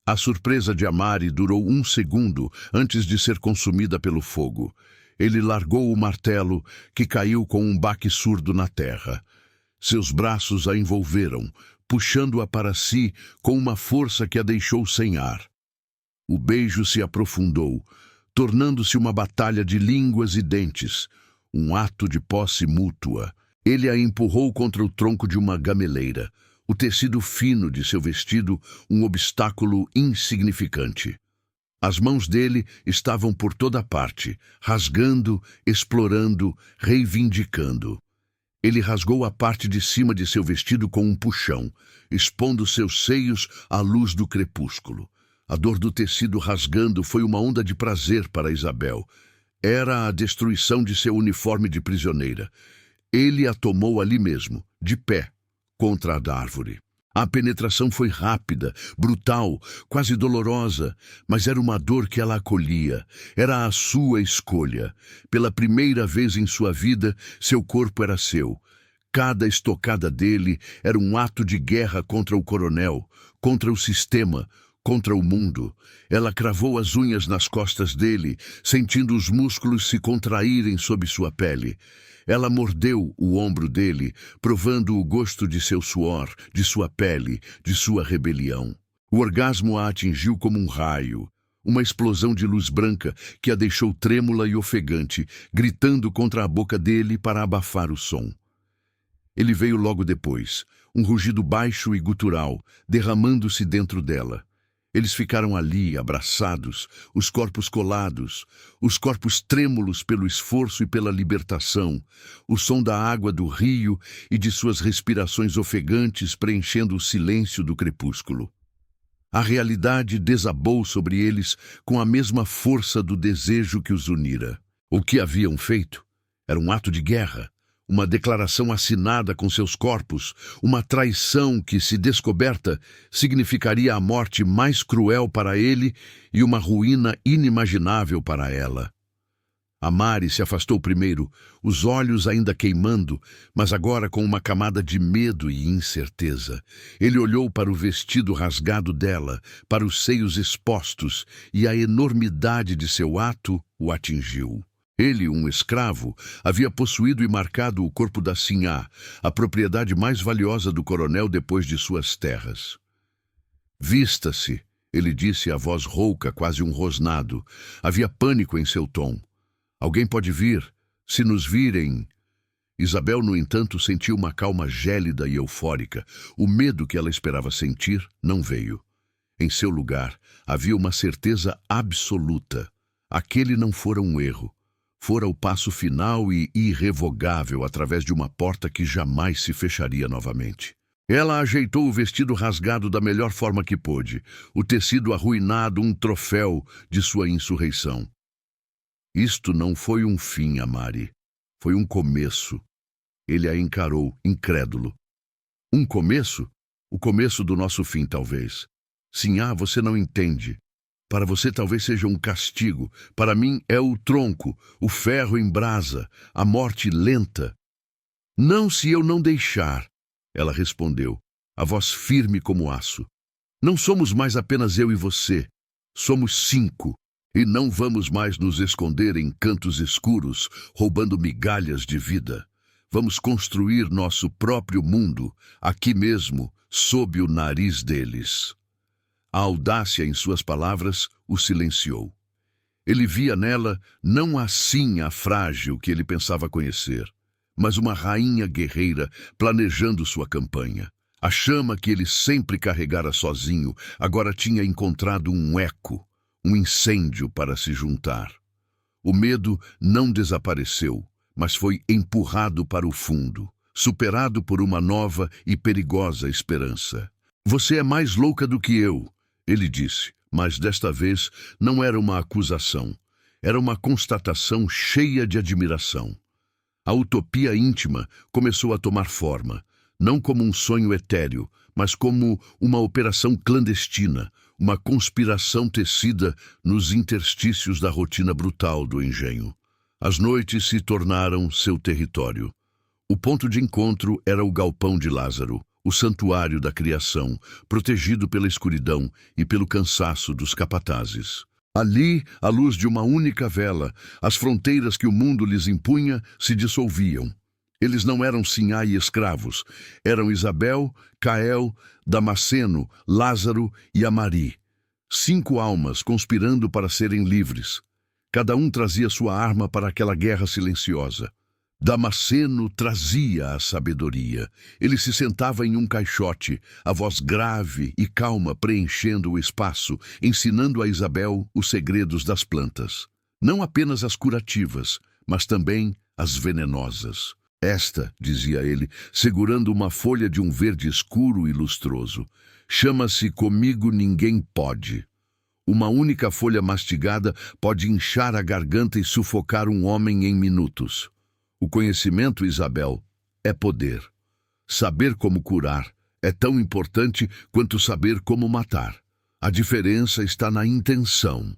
A surpresa de Amari durou 1 segundo antes de ser consumida pelo fogo. Ele largou o martelo, que caiu com um baque surdo na terra. Seus braços a envolveram, puxando-a para si com uma força que a deixou sem ar. O beijo se aprofundou, tornando-se uma batalha de línguas e dentes, um ato de posse mútua. Ele a empurrou contra o tronco de uma gameleira, o tecido fino de seu vestido um obstáculo insignificante. As mãos dele estavam por toda parte, rasgando, explorando, reivindicando. Ele rasgou a parte de cima de seu vestido com um puxão, expondo seus seios à luz do crepúsculo. A dor do tecido rasgando foi uma onda de prazer para Isabel. Era a destruição de seu uniforme de prisioneira. Ele a tomou ali mesmo, de pé, contra a árvore. A penetração foi rápida, brutal, quase dolorosa, mas era uma dor que ela acolhia. Era a sua escolha. Pela primeira vez em sua vida, seu corpo era seu. Cada estocada dele era um ato de guerra contra o coronel, contra o sistema, contra o mundo. Ela cravou as unhas nas costas dele, sentindo os músculos se contraírem sob sua pele. Ela mordeu o ombro dele, provando o gosto de seu suor, de sua pele, de sua rebelião. O orgasmo a atingiu como um raio, uma explosão de luz branca que a deixou trêmula e ofegante, gritando contra a boca dele para abafar o som. Ele veio logo depois, um rugido baixo e gutural, derramando-se dentro dela. Eles ficaram ali, abraçados, os corpos colados, os corpos trêmulos pelo esforço e pela libertação, o som da água do rio e de suas respirações ofegantes preenchendo o silêncio do crepúsculo. A realidade desabou sobre eles com a mesma força do desejo que os unira. O que haviam feito era um ato de guerra, uma declaração assinada com seus corpos, uma traição que, se descoberta, significaria a morte mais cruel para ele e uma ruína inimaginável para ela. Amari se afastou primeiro, os olhos ainda queimando, mas agora com uma camada de medo e incerteza. Ele olhou para o vestido rasgado dela, para os seios expostos, e a enormidade de seu ato o atingiu. Ele, um escravo, havia possuído e marcado o corpo da Sinhá, a propriedade mais valiosa do coronel depois de suas terras. Vista-se, ele disse a voz rouca, quase um rosnado. Havia pânico em seu tom. Alguém pode vir, se nos virem. Isabel, no entanto, sentiu uma calma gélida e eufórica. O medo que ela esperava sentir não veio. Em seu lugar, havia uma certeza absoluta. Aquele não fora um erro. Fora o passo final e irrevogável através de uma porta que jamais se fecharia novamente. Ela ajeitou o vestido rasgado da melhor forma que pôde, o tecido arruinado, um troféu de sua insurreição. Isto não foi um fim, Amari. Foi um começo. Ele a encarou, incrédulo. Um começo? O começo do nosso fim, talvez. Sim, você não entende. Para você talvez seja um castigo. Para mim é o tronco, o ferro em brasa, a morte lenta. Não, se eu não deixar, ela respondeu, a voz firme como aço. Não somos mais apenas eu e você. Somos 5. E não vamos mais nos esconder em cantos escuros, roubando migalhas de vida. Vamos construir nosso próprio mundo, aqui mesmo, sob o nariz deles. A audácia em suas palavras o silenciou. Ele via nela não assim a frágil que ele pensava conhecer, mas uma rainha guerreira planejando sua campanha. A chama que ele sempre carregara sozinho agora tinha encontrado um eco, um incêndio para se juntar. O medo não desapareceu, mas foi empurrado para o fundo, superado por uma nova e perigosa esperança. Você é mais louca do que eu, ele disse, mas desta vez não era uma acusação, era uma constatação cheia de admiração. A utopia íntima começou a tomar forma, não como um sonho etéreo, mas como uma operação clandestina, uma conspiração tecida nos interstícios da rotina brutal do engenho. As noites se tornaram seu território. O ponto de encontro era o galpão de Lázaro, o santuário da criação, protegido pela escuridão e pelo cansaço dos capatazes. Ali, à luz de uma única vela, as fronteiras que o mundo lhes impunha se dissolviam. Eles não eram Sinhá e escravos, eram Isabel, Cael, Damasceno, Lázaro e Amari. 5 almas conspirando para serem livres. Cada um trazia sua arma para aquela guerra silenciosa. Damasceno trazia a sabedoria. Ele se sentava em um caixote, a voz grave e calma preenchendo o espaço, ensinando a Isabel os segredos das plantas. Não apenas as curativas, mas também as venenosas. Esta, dizia ele, segurando uma folha de um verde escuro e lustroso, chama-se Comigo Ninguém Pode. Uma única folha mastigada pode inchar a garganta e sufocar um homem em minutos. O conhecimento, Isabel, é poder. Saber como curar é tão importante quanto saber como matar. A diferença está na intenção.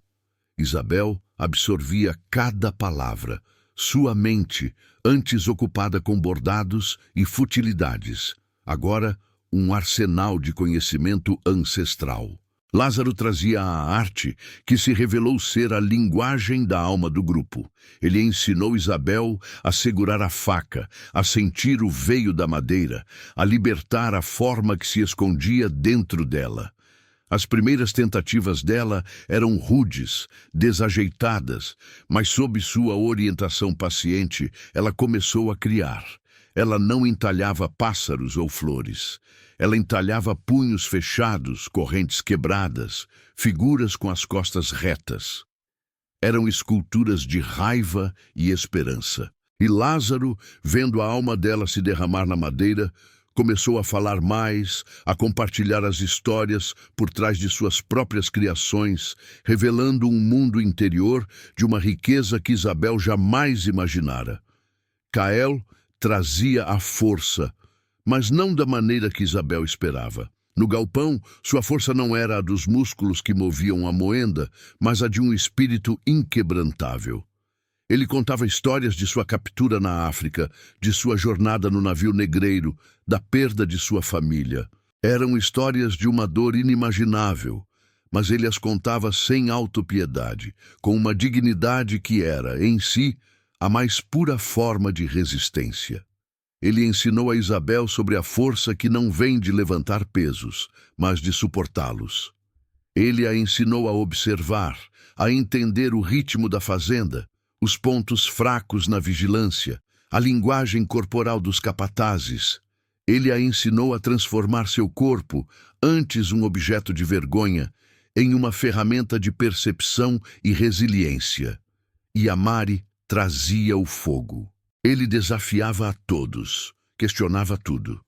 Isabel absorvia cada palavra. Sua mente, antes ocupada com bordados e futilidades, agora um arsenal de conhecimento ancestral. Lázaro trazia a arte que se revelou ser a linguagem da alma do grupo. Ele ensinou Isabel a segurar a faca, a sentir o veio da madeira, a libertar a forma que se escondia dentro dela. As primeiras tentativas dela eram rudes, desajeitadas, mas sob sua orientação paciente, ela começou a criar. Ela não entalhava pássaros ou flores. Ela entalhava punhos fechados, correntes quebradas, figuras com as costas retas. Eram esculturas de raiva e esperança. E Lázaro, vendo a alma dela se derramar na madeira, começou a falar mais, a compartilhar as histórias por trás de suas próprias criações, revelando um mundo interior de uma riqueza que Isabel jamais imaginara. Cael trazia a força, mas não da maneira que Isabel esperava. No galpão, sua força não era a dos músculos que moviam a moenda, mas a de um espírito inquebrantável. Ele contava histórias de sua captura na África, de sua jornada no navio negreiro, da perda de sua família. Eram histórias de uma dor inimaginável, mas ele as contava sem autopiedade, com uma dignidade que era, em si, a mais pura forma de resistência. Ele ensinou a Isabel sobre a força que não vem de levantar pesos, mas de suportá-los. Ele a ensinou a observar, a entender o ritmo da fazenda, os pontos fracos na vigilância, a linguagem corporal dos capatazes. Ele a ensinou a transformar seu corpo, antes um objeto de vergonha, em uma ferramenta de percepção e resiliência. E Amari trazia o fogo. Ele desafiava a todos, questionava tudo.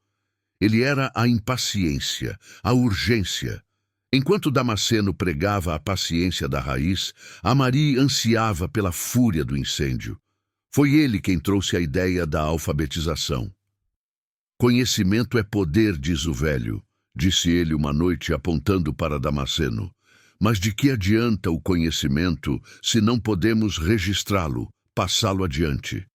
Ele era a impaciência, a urgência. Enquanto Damasceno pregava a paciência da raiz, Amari ansiava pela fúria do incêndio. Foi ele quem trouxe a ideia da alfabetização. Conhecimento é poder, diz o velho, disse ele uma noite apontando para Damasceno. Mas de que adianta o conhecimento se não podemos registrá-lo, passá-lo adiante?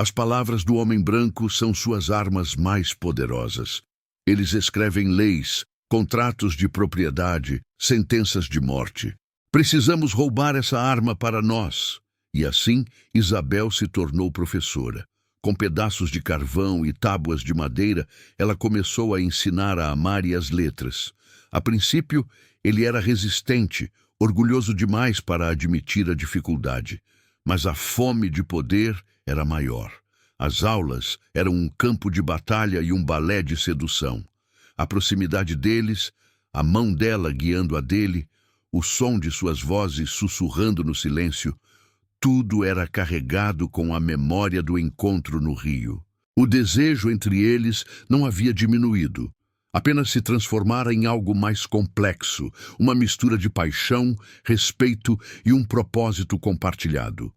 As palavras do homem branco são suas armas mais poderosas. Eles escrevem leis, contratos de propriedade, sentenças de morte. Precisamos roubar essa arma para nós. E assim, Isabel se tornou professora. Com pedaços de carvão e tábuas de madeira, ela começou a ensinar a Amari as letras. A princípio, ele era resistente, orgulhoso demais para admitir a dificuldade. Mas a fome de poder era maior. As aulas eram um campo de batalha e um balé de sedução. A proximidade deles, a mão dela guiando a dele, o som de suas vozes sussurrando no silêncio, tudo era carregado com a memória do encontro no rio. O desejo entre eles não havia diminuído, apenas se transformara em algo mais complexo, uma mistura de paixão, respeito e um propósito compartilhado.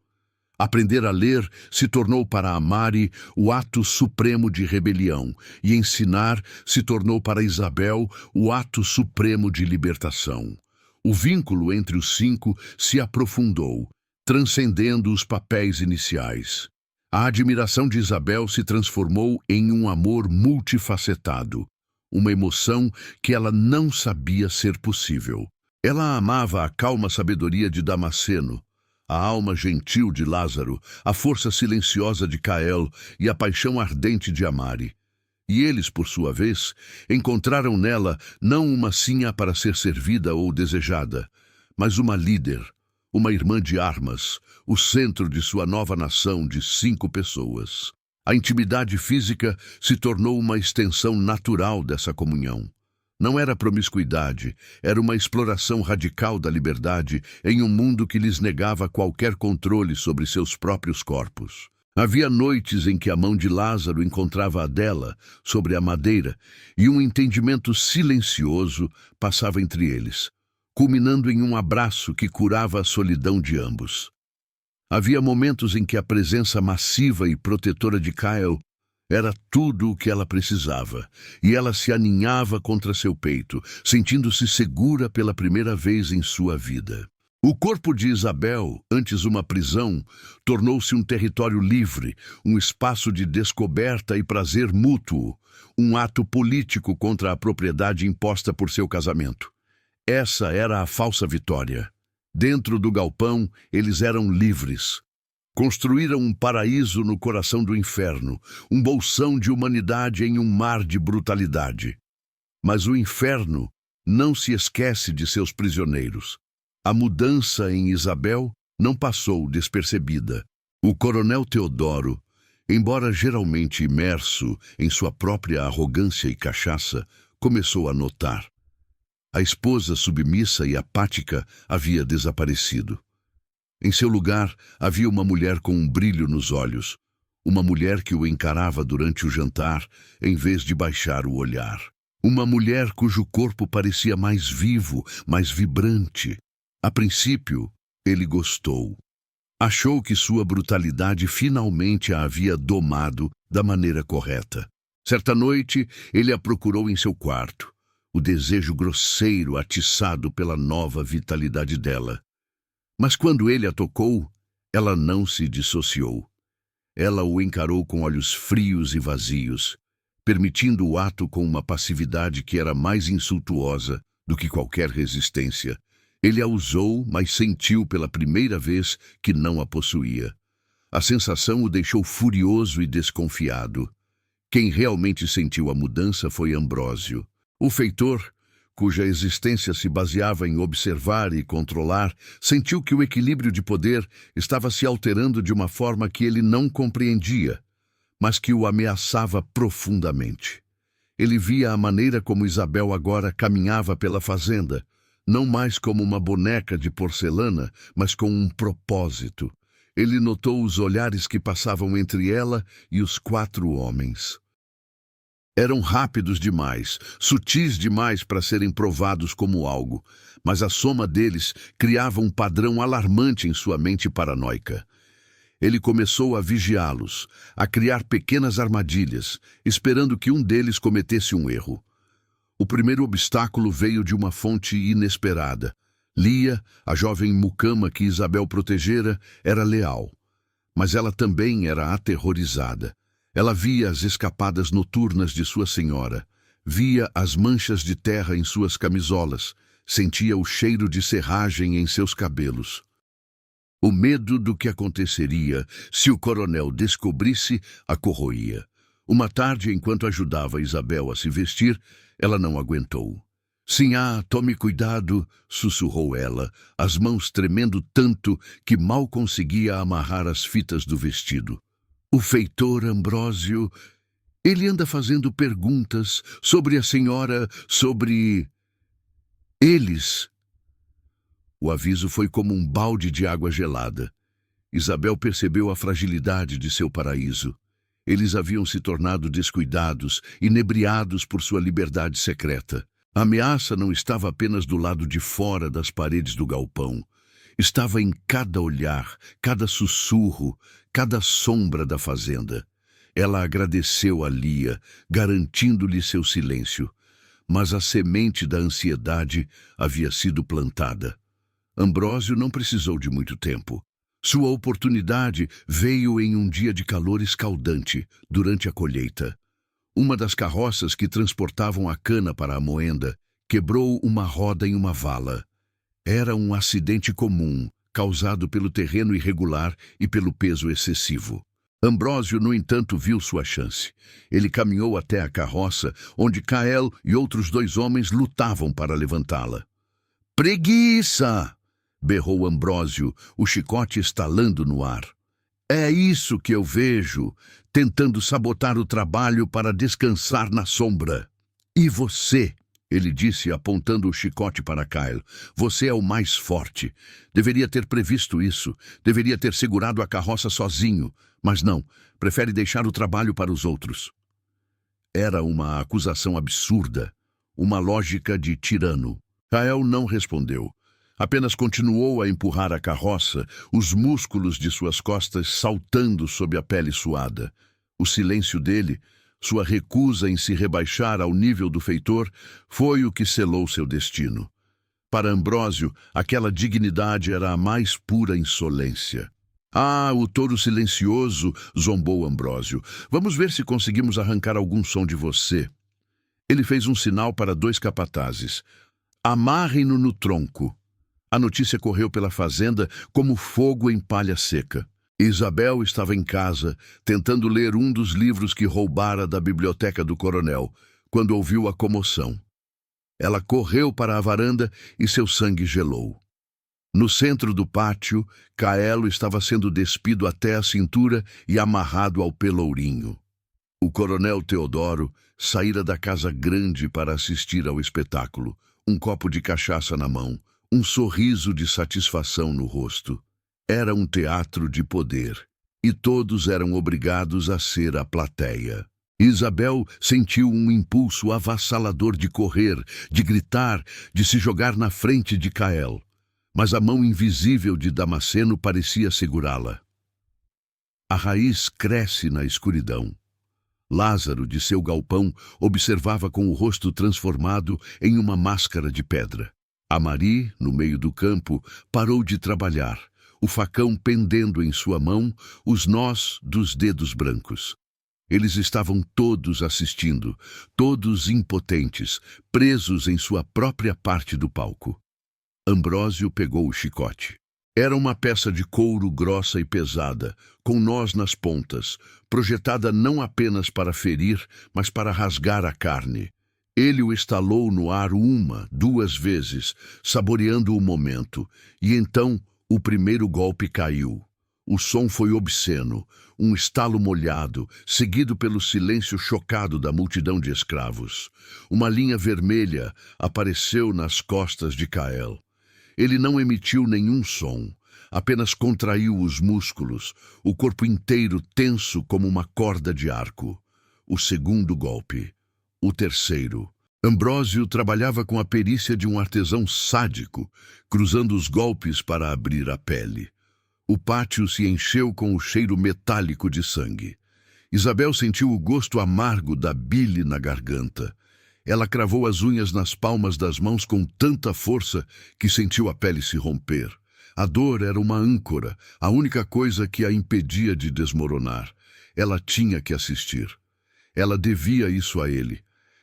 Aprender a ler se tornou para Amari o ato supremo de rebelião, e ensinar se tornou para Isabel o ato supremo de libertação. O vínculo entre os cinco se aprofundou, transcendendo os papéis iniciais. A admiração de Isabel se transformou em um amor multifacetado, uma emoção que ela não sabia ser possível. Ela amava a calma sabedoria de Damasceno, a alma gentil de Lázaro, a força silenciosa de Cael e a paixão ardente de Amari. E eles, por sua vez, encontraram nela não uma sinha para ser servida ou desejada, mas uma líder, uma irmã de armas, o centro de sua nova nação de 5 pessoas. A intimidade física se tornou uma extensão natural dessa comunhão. Não era promiscuidade, era uma exploração radical da liberdade em um mundo que lhes negava qualquer controle sobre seus próprios corpos. Havia noites em que a mão de Lázaro encontrava a dela sobre a madeira e um entendimento silencioso passava entre eles, culminando em um abraço que curava a solidão de ambos. Havia momentos em que a presença massiva e protetora de Kyle era tudo o que ela precisava, e ela se aninhava contra seu peito, sentindo-se segura pela primeira vez em sua vida. O corpo de Isabel, antes uma prisão, tornou-se um território livre, um espaço de descoberta e prazer mútuo, um ato político contra a propriedade imposta por seu casamento. Essa era a falsa vitória. Dentro do galpão, eles eram livres. Construíram um paraíso no coração do inferno, um bolsão de humanidade em um mar de brutalidade. Mas o inferno não se esquece de seus prisioneiros. A mudança em Isabel não passou despercebida. O coronel Teodoro, embora geralmente imerso em sua própria arrogância e cachaça, começou a notar. A esposa submissa e apática havia desaparecido. Em seu lugar, havia uma mulher com um brilho nos olhos, uma mulher que o encarava durante o jantar, em vez de baixar o olhar. Uma mulher cujo corpo parecia mais vivo, mais vibrante. A princípio, ele gostou. Achou que sua brutalidade finalmente a havia domado da maneira correta. Certa noite, ele a procurou em seu quarto, o desejo grosseiro atiçado pela nova vitalidade dela. Mas quando ele a tocou, ela não se dissociou. Ela o encarou com olhos frios e vazios, permitindo o ato com uma passividade que era mais insultuosa do que qualquer resistência. Ele a usou, mas sentiu pela primeira vez que não a possuía. A sensação o deixou furioso e desconfiado. Quem realmente sentiu a mudança foi Ambrósio. O feitor, cuja existência se baseava em observar e controlar, sentiu que o equilíbrio de poder estava se alterando de uma forma que ele não compreendia, mas que o ameaçava profundamente. Ele via a maneira como Isabel agora caminhava pela fazenda, não mais como uma boneca de porcelana, mas com um propósito. Ele notou os olhares que passavam entre ela e os 4 homens. Eram rápidos demais, sutis demais para serem provados como algo, mas a soma deles criava um padrão alarmante em sua mente paranoica. Ele começou a vigiá-los, a criar pequenas armadilhas, esperando que um deles cometesse um erro. O primeiro obstáculo veio de uma fonte inesperada. Lia, a jovem mucama que Isabel protegera, era leal. Mas ela também era aterrorizada. Ela via as escapadas noturnas de sua senhora, via as manchas de terra em suas camisolas, sentia o cheiro de serragem em seus cabelos. O medo do que aconteceria se o coronel descobrisse a corroía. Uma tarde, enquanto ajudava Isabel a se vestir, ela não aguentou. Sinhá, tome cuidado, sussurrou ela, as mãos tremendo tanto que mal conseguia amarrar as fitas do vestido. O feitor Ambrósio, ele anda fazendo perguntas sobre a senhora, sobre eles. O aviso foi como um balde de água gelada. Isabel percebeu a fragilidade de seu paraíso. Eles haviam se tornado descuidados, inebriados por sua liberdade secreta. A ameaça não estava apenas do lado de fora das paredes do galpão. Estava em cada olhar, cada sussurro, cada sombra da fazenda. Ela agradeceu a Lia, garantindo-lhe seu silêncio. Mas a semente da ansiedade havia sido plantada. Ambrósio não precisou de muito tempo. Sua oportunidade veio em um dia de calor escaldante, durante a colheita. Uma das carroças que transportavam a cana para a moenda quebrou uma roda em uma vala. Era um acidente comum, causado pelo terreno irregular e pelo peso excessivo. Ambrósio, no entanto, viu sua chance. Ele caminhou até a carroça, onde Cael e outros 2 homens lutavam para levantá-la. "Preguiça!" berrou Ambrósio, o chicote estalando no ar. "É isso que eu vejo, tentando sabotar o trabalho para descansar na sombra. E você?" ele disse, apontando o chicote para Kyle. "Você é o mais forte. Deveria ter previsto isso. Deveria ter segurado a carroça sozinho. Mas não, prefere deixar o trabalho para os outros." Era uma acusação absurda, uma lógica de tirano. Kyle não respondeu. Apenas continuou a empurrar a carroça, os músculos de suas costas saltando sob a pele suada. O silêncio dele, sua recusa em se rebaixar ao nível do feitor, foi o que selou seu destino. Para Ambrósio, aquela dignidade era a mais pura insolência. "Ah, o touro silencioso", zombou Ambrósio. "Vamos ver se conseguimos arrancar algum som de você." Ele fez um sinal para 2 capatazes. "Amarrem-no no tronco." A notícia correu pela fazenda como fogo em palha seca. Isabel estava em casa, tentando ler um dos livros que roubara da biblioteca do coronel, quando ouviu a comoção. Ela correu para a varanda e seu sangue gelou. No centro do pátio, Caelo estava sendo despido até a cintura e amarrado ao pelourinho. O coronel Teodoro saíra da casa grande para assistir ao espetáculo, um copo de cachaça na mão, um sorriso de satisfação no rosto. Era um teatro de poder, e todos eram obrigados a ser a plateia. Isabel sentiu um impulso avassalador de correr, de gritar, de se jogar na frente de Cael. Mas a mão invisível de Damasceno parecia segurá-la. A raiz cresce na escuridão. Lázaro, de seu galpão, observava com o rosto transformado em uma máscara de pedra. Amari, no meio do campo, parou de trabalhar, o facão pendendo em sua mão, os nós dos dedos brancos. Eles estavam todos assistindo, todos impotentes, presos em sua própria parte do palco. Ambrósio pegou o chicote. Era uma peça de couro grossa e pesada, com nós nas pontas, projetada não apenas para ferir, mas para rasgar a carne. Ele o estalou no ar 1, 2 vezes, saboreando o momento, e então o primeiro golpe caiu. O som foi obsceno, um estalo molhado, seguido pelo silêncio chocado da multidão de escravos. Uma linha vermelha apareceu nas costas de Cael. Ele não emitiu nenhum som, apenas contraiu os músculos, o corpo inteiro tenso como uma corda de arco. O segundo golpe. O terceiro. Ambrósio trabalhava com a perícia de um artesão sádico, cruzando os golpes para abrir a pele. O pátio se encheu com o cheiro metálico de sangue. Isabel sentiu o gosto amargo da bile na garganta. Ela cravou as unhas nas palmas das mãos com tanta força que sentiu a pele se romper. A dor era uma âncora, a única coisa que a impedia de desmoronar. Ela tinha que assistir. Ela devia isso a ele.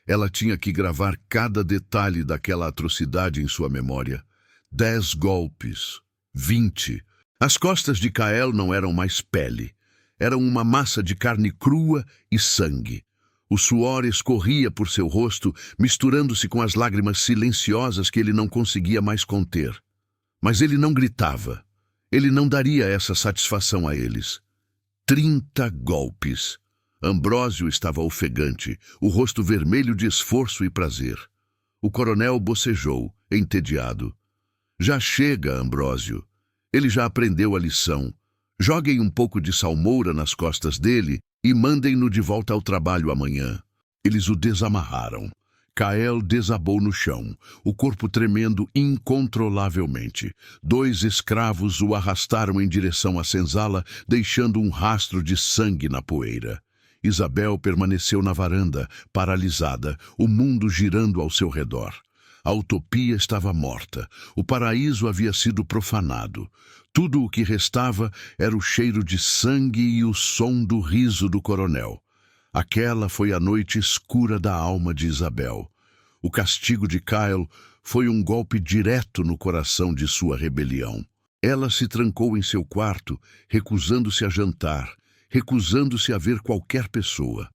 Ela tinha que gravar cada detalhe daquela atrocidade em sua memória. 10 golpes. 20. As costas de Kael não eram mais pele. Eram uma massa de carne crua e sangue. O suor escorria por seu rosto, misturando-se com as lágrimas silenciosas que ele não conseguia mais conter. Mas ele não gritava. Ele não daria essa satisfação a eles. 30 golpes. Ambrósio estava ofegante, o rosto vermelho de esforço e prazer. O coronel bocejou, entediado. Já chega, Ambrósio. Ele já aprendeu a lição. Joguem um pouco de salmoura nas costas dele e mandem-no de volta ao trabalho amanhã. Eles o desamarraram. Kael desabou no chão, o corpo tremendo incontrolavelmente. 2 escravos o arrastaram em direção à senzala, deixando um rastro de sangue na poeira. Isabel permaneceu na varanda, paralisada, o mundo girando ao seu redor. A utopia estava morta. O paraíso havia sido profanado. Tudo o que restava era o cheiro de sangue e o som do riso do coronel. Aquela foi a noite escura da alma de Isabel. O castigo de Kael foi um golpe direto no coração de sua rebelião. Ela se trancou em seu quarto, recusando-se a jantar, recusando-se a ver qualquer pessoa.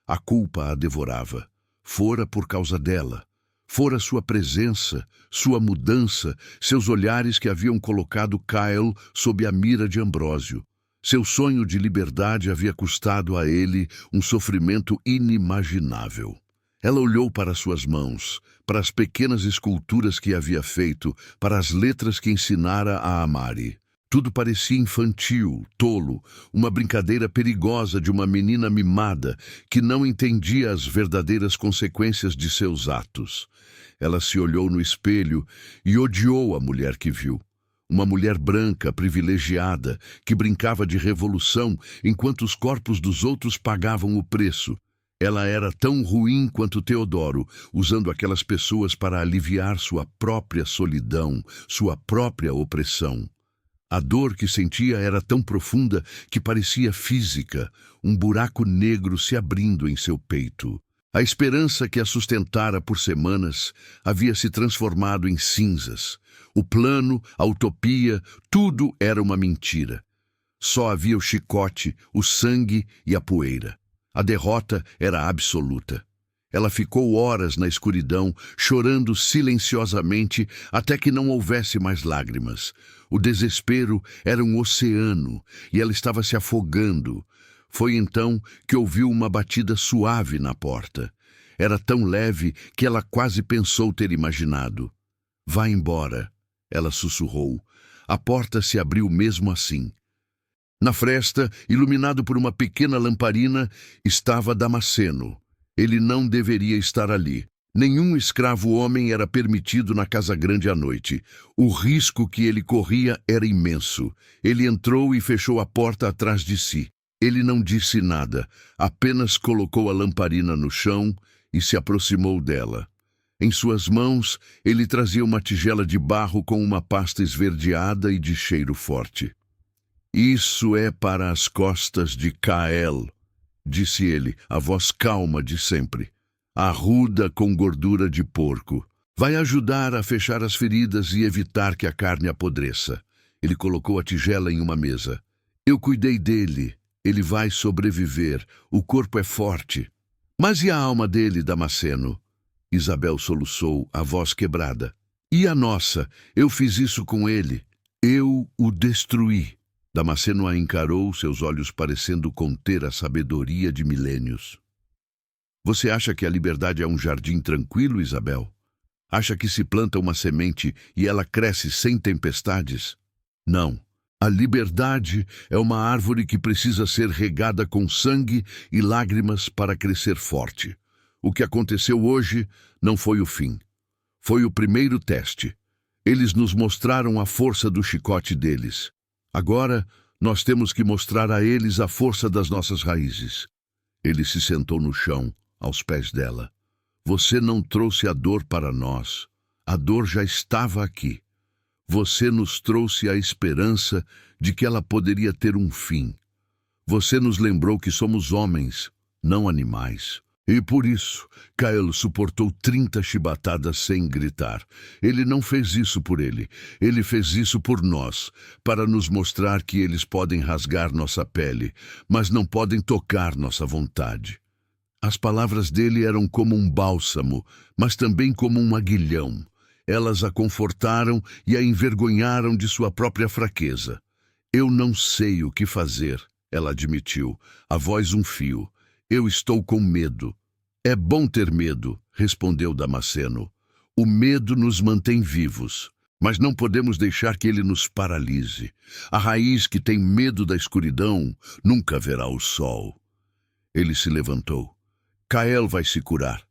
A culpa a devorava. Fora por causa dela. Fora sua presença, sua mudança, seus olhares que haviam colocado Kael sob a mira de Ambrósio. Seu sonho de liberdade havia custado a ele um sofrimento inimaginável. Ela olhou para suas mãos, para as pequenas esculturas que havia feito, para as letras que ensinara a Amari. Tudo parecia infantil, tolo, uma brincadeira perigosa de uma menina mimada que não entendia as verdadeiras consequências de seus atos. Ela se olhou no espelho e odiou a mulher que viu. Uma mulher branca, privilegiada, que brincava de revolução enquanto os corpos dos outros pagavam o preço. Ela era tão ruim quanto Teodoro, usando aquelas pessoas para aliviar sua própria solidão, sua própria opressão. A dor que sentia era tão profunda que parecia física, um buraco negro se abrindo em seu peito. A esperança que a sustentara por semanas havia se transformado em cinzas. O plano, a utopia, tudo era uma mentira. Só havia o chicote, o sangue e a poeira. A derrota era absoluta. Ela ficou horas na escuridão, chorando silenciosamente até que não houvesse mais lágrimas. O desespero era um oceano e ela estava se afogando. Foi então que ouviu uma batida suave na porta. Era tão leve que ela quase pensou ter imaginado. "Vá embora", ela sussurrou. A porta se abriu mesmo assim. Na fresta, iluminado por uma pequena lamparina, estava Damasceno. Ele não deveria estar ali. Nenhum escravo homem era permitido na casa grande à noite. O risco que ele corria era imenso. Ele entrou e fechou a porta atrás de si. Ele não disse nada, apenas colocou a lamparina no chão e se aproximou dela. Em suas mãos, ele trazia uma tigela de barro com uma pasta esverdeada e de cheiro forte. "Isso é para as costas de Kael", disse ele, a voz calma de sempre. "Arruda com gordura de porco. Vai ajudar a fechar as feridas e evitar que a carne apodreça." Ele colocou a tigela em uma mesa. "Eu cuidei dele. Ele vai sobreviver. O corpo é forte." "Mas e a alma dele, Damasceno?" Isabel soluçou, a voz quebrada. "E a nossa? Eu fiz isso com ele. Eu o destruí." Damasceno a encarou, seus olhos parecendo conter a sabedoria de milênios. "Você acha que a liberdade é um jardim tranquilo, Isabel? Acha que se planta uma semente e ela cresce sem tempestades? Não. A liberdade é uma árvore que precisa ser regada com sangue e lágrimas para crescer forte. O que aconteceu hoje não foi o fim. Foi o primeiro teste. Eles nos mostraram a força do chicote deles. Agora, nós temos que mostrar a eles a força das nossas raízes. Ele se sentou no chão, aos pés dela. Você não trouxe a dor para nós. A dor já estava aqui. Você nos trouxe a esperança de que ela poderia ter um fim. Você nos lembrou que somos homens, não animais. E por isso, Kael suportou 30 chibatadas sem gritar. Ele não fez isso por ele. Ele fez isso por nós, para nos mostrar que eles podem rasgar nossa pele, mas não podem tocar nossa vontade. As palavras dele eram como um bálsamo, mas também como um aguilhão. Elas a confortaram e a envergonharam de sua própria fraqueza. Eu não sei o que fazer, ela admitiu, a voz um fio. Eu estou com medo. É bom ter medo, respondeu Damasceno. O medo nos mantém vivos, mas não podemos deixar que ele nos paralise. A raiz que tem medo da escuridão nunca verá o sol. Ele se levantou. Kael vai se curar.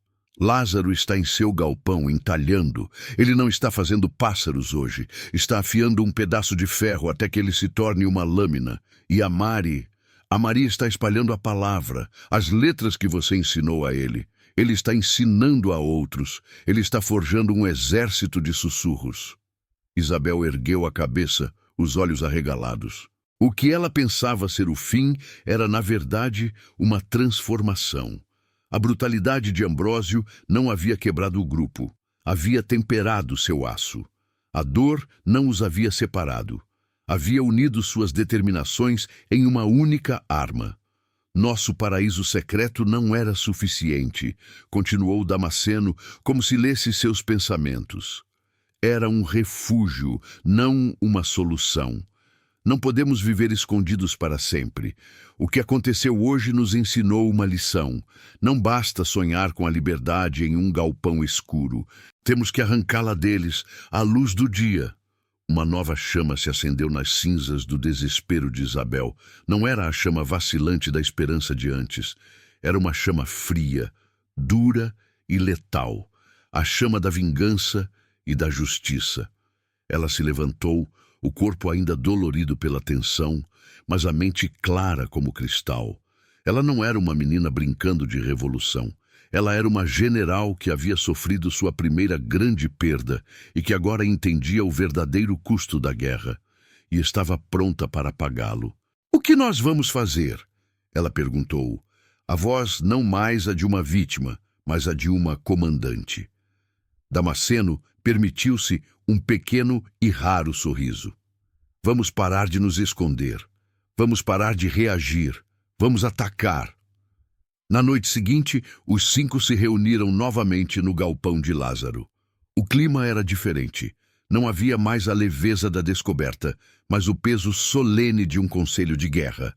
Lázaro está em seu galpão, entalhando. Ele não está fazendo pássaros hoje. Está afiando um pedaço de ferro até que ele se torne uma lâmina. E a Mari está espalhando a palavra, as letras que você ensinou a ele. Ele está ensinando a outros. Ele está forjando um exército de sussurros. Isabel ergueu a cabeça, os olhos arregalados. O que ela pensava ser o fim era, na verdade, uma transformação. A brutalidade de Ambrósio não havia quebrado o grupo. Havia temperado seu aço. A dor não os havia separado. Havia unido suas determinações em uma única arma. Nosso paraíso secreto não era suficiente, continuou Damasceno, como se lesse seus pensamentos. Era um refúgio, não uma solução. Não podemos viver escondidos para sempre. O que aconteceu hoje nos ensinou uma lição. Não basta sonhar com a liberdade em um galpão escuro. Temos que arrancá-la deles à luz do dia. Uma nova chama se acendeu nas cinzas do desespero de Isabel. Não era a chama vacilante da esperança de antes. Era uma chama fria, dura e letal. A chama da vingança e da justiça. Ela se levantou, o corpo ainda dolorido pela tensão, mas a mente clara como cristal. Ela não era uma menina brincando de revolução. Ela era uma general que havia sofrido sua primeira grande perda e que agora entendia o verdadeiro custo da guerra e estava pronta para pagá-lo. "O que nós vamos fazer?" ela perguntou. A voz não mais a de uma vítima, mas a de uma comandante. Damasceno permitiu-se um pequeno e raro sorriso. "Vamos parar de nos esconder. Vamos parar de reagir. Vamos atacar." Na noite seguinte, os 5 se reuniram novamente no galpão de Lázaro. O clima era diferente. Não havia mais a leveza da descoberta, mas o peso solene de um conselho de guerra.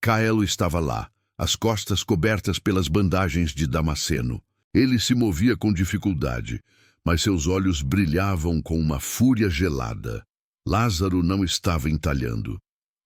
Kael estava lá, as costas cobertas pelas bandagens de Damasceno. Ele se movia com dificuldade, mas seus olhos brilhavam com uma fúria gelada. Lázaro não estava entalhando.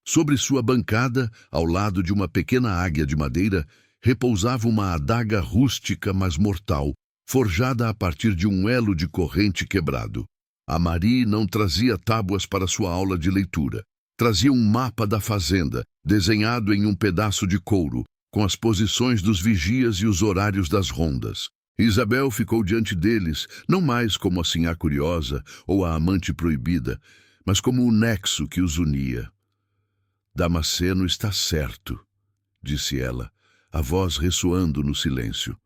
Sobre sua bancada, ao lado de uma pequena águia de madeira, repousava uma adaga rústica, mas mortal, forjada a partir de um elo de corrente quebrado. A Mari não trazia tábuas para sua aula de leitura. Trazia um mapa da fazenda, desenhado em um pedaço de couro, com as posições dos vigias e os horários das rondas. Isabel ficou diante deles, não mais como a sinhá curiosa ou a amante proibida, mas como o nexo que os unia. "Damasceno está certo", disse ela, a voz ressoando no silêncio.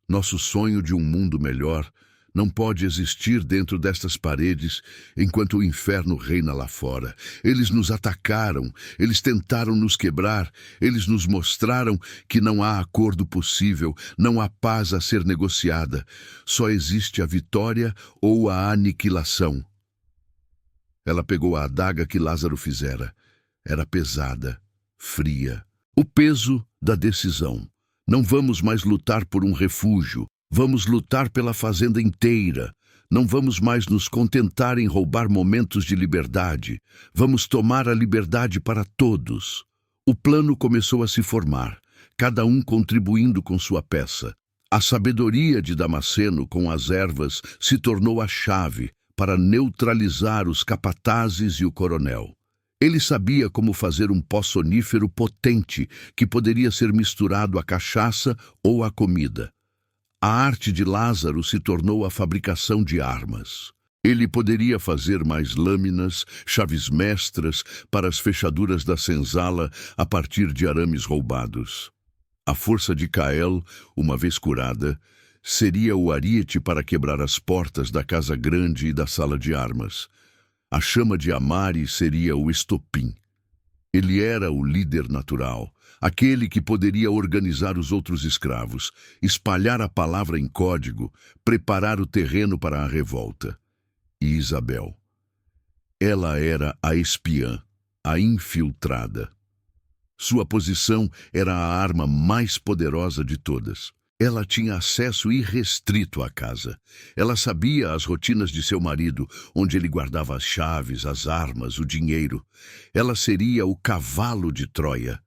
"Nosso sonho de um mundo melhor não pode existir dentro destas paredes enquanto o inferno reina lá fora. Eles nos atacaram, eles tentaram nos quebrar, eles nos mostraram que não há acordo possível, não há paz a ser negociada. Só existe a vitória ou a aniquilação." Ela pegou a adaga que Lázaro fizera. Era pesada, fria. O peso da decisão. Não vamos mais lutar por um refúgio. Vamos lutar pela fazenda inteira. Não vamos mais nos contentar em roubar momentos de liberdade. Vamos tomar a liberdade para todos. O plano começou a se formar, cada um contribuindo com sua peça. A sabedoria de Damasceno com as ervas se tornou a chave para neutralizar os capatazes e o coronel. Ele sabia como fazer um pó sonífero potente que poderia ser misturado à cachaça ou à comida. A arte de Lázaro se tornou a fabricação de armas. Ele poderia fazer mais lâminas, chaves mestras para as fechaduras da senzala a partir de arames roubados. A força de Cael, uma vez curada, seria o ariete para quebrar as portas da casa grande e da sala de armas. A chama de Amari seria o estopim. Ele era o líder natural, aquele que poderia organizar os outros escravos, espalhar a palavra em código, preparar o terreno para a revolta. E Isabel. Ela era a espiã, a infiltrada. Sua posição era a arma mais poderosa de todas. Ela tinha acesso irrestrito à casa. Ela sabia as rotinas de seu marido, onde ele guardava as chaves, as armas, o dinheiro. Ela seria o cavalo de Troia.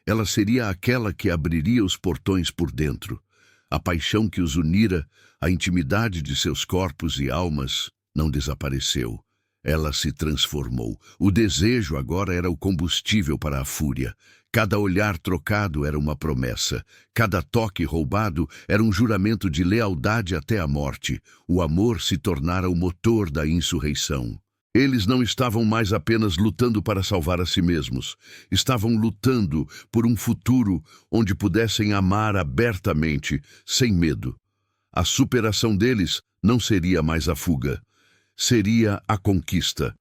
Ela seria aquela que abriria os portões por dentro. A paixão que os unira, a intimidade de seus corpos e almas, não desapareceu. Ela se transformou. O desejo agora era o combustível para a fúria. Cada olhar trocado era uma promessa. Cada toque roubado era um juramento de lealdade até a morte. O amor se tornara o motor da insurreição. Eles não estavam mais apenas lutando para salvar a si mesmos. Estavam lutando por um futuro onde pudessem amar abertamente, sem medo. A superação deles não seria mais a fuga. Seria a conquista.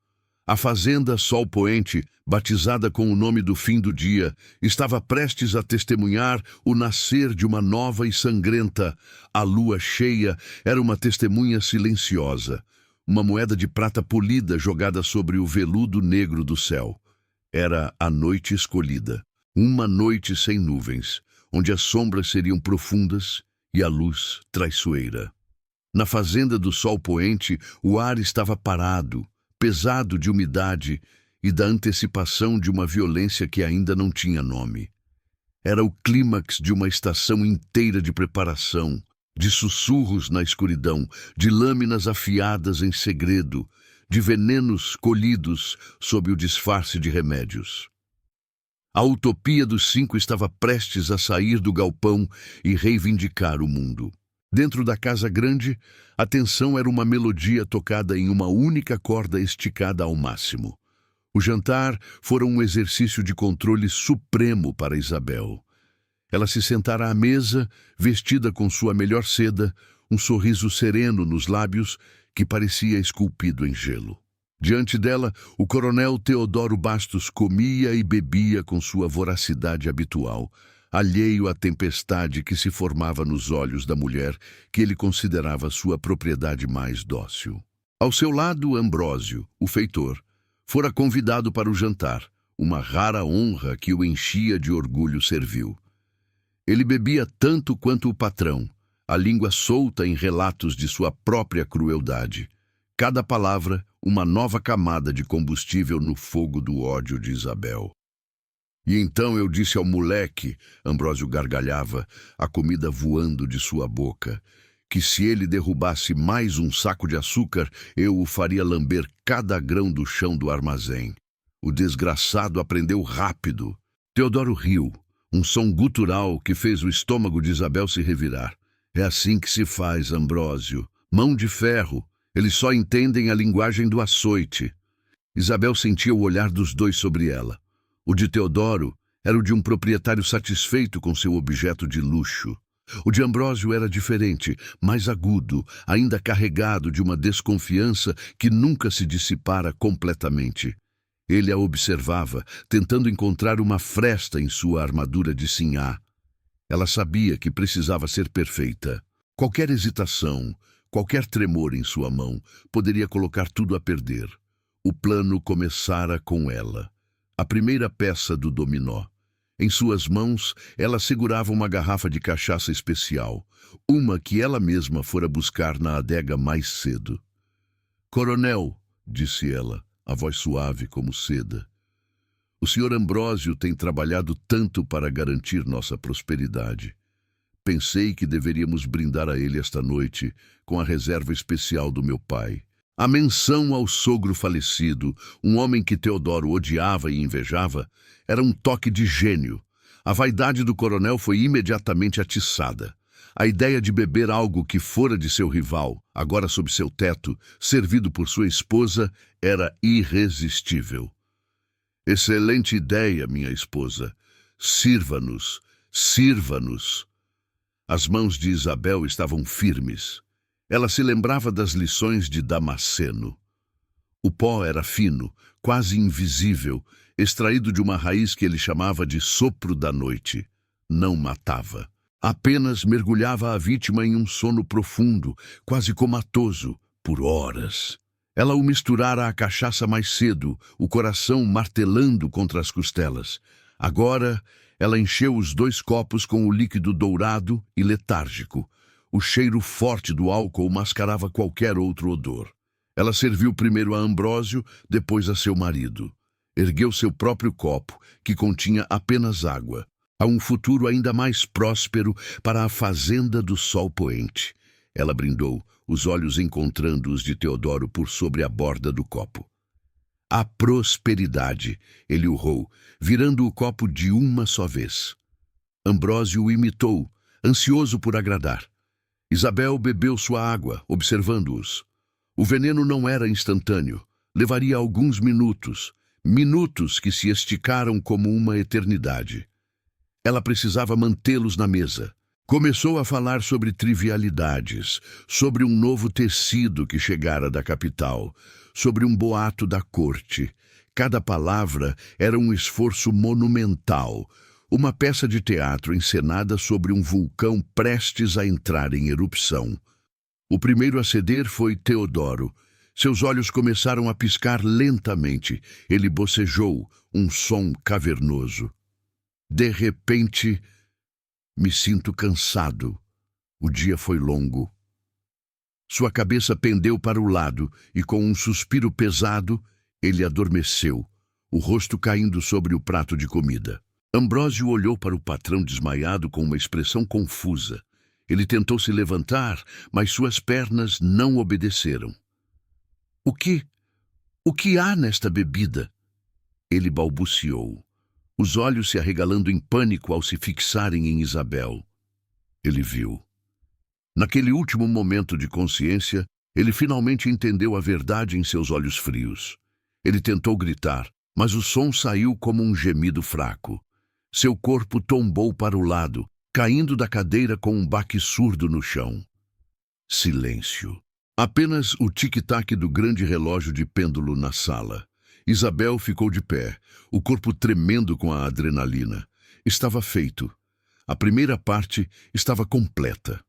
A fazenda Sol Poente, batizada com o nome do fim do dia, estava prestes a testemunhar o nascer de uma nova e sangrenta. A lua cheia era uma testemunha silenciosa, uma moeda de prata polida jogada sobre o veludo negro do céu. Era a noite escolhida, uma noite sem nuvens, onde as sombras seriam profundas e a luz traiçoeira. Na fazenda do Sol Poente, o ar estava parado, pesado de umidade e da antecipação de uma violência que ainda não tinha nome. Era o clímax de uma estação inteira de preparação, de sussurros na escuridão, de lâminas afiadas em segredo, de venenos colhidos sob o disfarce de remédios. A utopia dos 5 estava prestes a sair do galpão e reivindicar o mundo. Dentro da casa grande, a tensão era uma melodia tocada em uma única corda esticada ao máximo. O jantar fora um exercício de controle supremo para Isabel. Ela se sentara à mesa, vestida com sua melhor seda, um sorriso sereno nos lábios que parecia esculpido em gelo. Diante dela, o coronel Teodoro Bastos comia e bebia com sua voracidade habitual, alheio à tempestade que se formava nos olhos da mulher que ele considerava sua propriedade mais dócil. Ao seu lado, Ambrósio, o feitor, fora convidado para o jantar, uma rara honra que o enchia de orgulho servil. Ele bebia tanto quanto o patrão, a língua solta em relatos de sua própria crueldade. Cada palavra, uma nova camada de combustível no fogo do ódio de Isabel. E então eu disse ao moleque, Ambrósio gargalhava, a comida voando de sua boca, que se ele derrubasse mais um saco de açúcar, eu o faria lamber cada grão do chão do armazém. O desgraçado aprendeu rápido. Teodoro riu, um som gutural que fez o estômago de Isabel se revirar. É assim que se faz, Ambrósio. Mão de ferro. Eles só entendem a linguagem do açoite. Isabel sentia o olhar dos dois sobre ela. O de Teodoro era o de um proprietário satisfeito com seu objeto de luxo. O de Ambrósio era diferente, mais agudo, ainda carregado de uma desconfiança que nunca se dissipara completamente. Ele a observava, tentando encontrar uma fresta em sua armadura de sinhá. Ela sabia que precisava ser perfeita. Qualquer hesitação, qualquer tremor em sua mão poderia colocar tudo a perder. O plano começara com ela. A primeira peça do dominó. Em suas mãos, ela segurava uma garrafa de cachaça especial, uma que ela mesma fora buscar na adega mais cedo. "Coronel", disse ela, a voz suave como seda, "o senhor Ambrósio tem trabalhado tanto para garantir nossa prosperidade. Pensei que deveríamos brindar a ele esta noite com a reserva especial do meu pai. A menção ao sogro falecido, um homem que Teodoro odiava e invejava, era um toque de gênio. A vaidade do coronel foi imediatamente atiçada. A ideia de beber algo que fora de seu rival, agora sob seu teto, servido por sua esposa, era irresistível. Excelente ideia, minha esposa. Sirva-nos, sirva-nos. As mãos de Isabel estavam firmes. Ela se lembrava das lições de Damasceno. O pó era fino, quase invisível, extraído de uma raiz que ele chamava de sopro da noite. Não matava. Apenas mergulhava a vítima em um sono profundo, quase comatoso, por horas. Ela o misturara à cachaça mais cedo, o coração martelando contra as costelas. Agora, ela encheu os 2 copos com o líquido dourado e letárgico. O cheiro forte do álcool mascarava qualquer outro odor. Ela serviu primeiro a Ambrósio, depois a seu marido. Ergueu seu próprio copo, que continha apenas água. A um futuro ainda mais próspero para a fazenda do sol poente. Ela brindou, os olhos encontrando os de Teodoro por sobre a borda do copo. A prosperidade, ele urrou, virando o copo de uma só vez. Ambrósio o imitou, ansioso por agradar. Isabel bebeu sua água, observando-os. O veneno não era instantâneo, levaria alguns minutos, minutos que se esticaram como uma eternidade. Ela precisava mantê-los na mesa. Começou a falar sobre trivialidades, sobre um novo tecido que chegara da capital, sobre um boato da corte. Cada palavra era um esforço monumental, uma peça de teatro encenada sobre um vulcão prestes a entrar em erupção. O primeiro a ceder foi Teodoro. Seus olhos começaram a piscar lentamente. Ele bocejou, um som cavernoso. De repente, me sinto cansado. O dia foi longo. Sua cabeça pendeu para o lado e, com um suspiro pesado, ele adormeceu, o rosto caindo sobre o prato de comida. Ambrósio olhou para o patrão desmaiado com uma expressão confusa. Ele tentou se levantar, mas suas pernas não obedeceram. O que há nesta bebida? Ele balbuciou, os olhos se arregalando em pânico ao se fixarem em Isabel. Ele viu. Naquele último momento de consciência, ele finalmente entendeu a verdade em seus olhos frios. Ele tentou gritar, mas o som saiu como um gemido fraco. Seu corpo tombou para o lado, caindo da cadeira com um baque surdo no chão. Silêncio. Apenas o tic-tac do grande relógio de pêndulo na sala. Isabel ficou de pé, o corpo tremendo com a adrenalina. Estava feito. A primeira parte estava completa.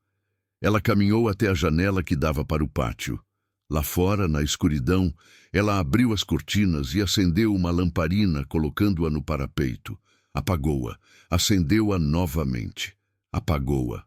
Ela caminhou até a janela que dava para o pátio. Lá fora, na escuridão, ela abriu as cortinas e acendeu uma lamparina, colocando-a no parapeito. Apagou-a, acendeu-a novamente. Apagou-a.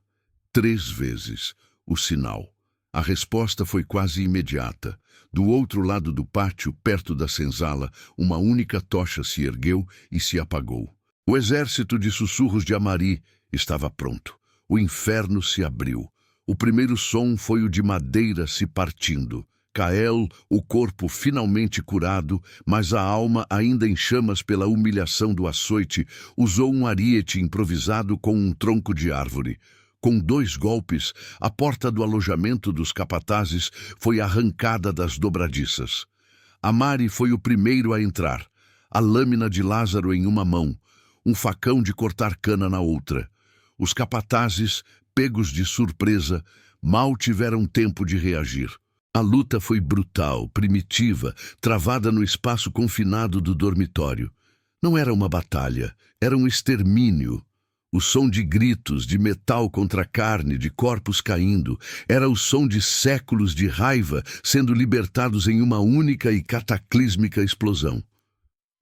3 vezes. O sinal. A resposta foi quase imediata. Do outro lado do pátio, perto da senzala, uma única tocha se ergueu e se apagou. O exército de sussurros de Amari estava pronto. O inferno se abriu. O primeiro som foi o de madeira se partindo. Cael, o corpo finalmente curado, mas a alma ainda em chamas pela humilhação do açoite, usou um ariete improvisado com um tronco de árvore. Com 2 golpes, a porta do alojamento dos capatazes foi arrancada das dobradiças. Amari foi o primeiro a entrar, a lâmina de Lázaro em uma mão, um facão de cortar cana na outra. Os capatazes, pegos de surpresa, mal tiveram tempo de reagir. A luta foi brutal, primitiva, travada no espaço confinado do dormitório. Não era uma batalha, era um extermínio. O som de gritos, de metal contra carne, de corpos caindo, era o som de séculos de raiva sendo libertados em uma única e cataclísmica explosão.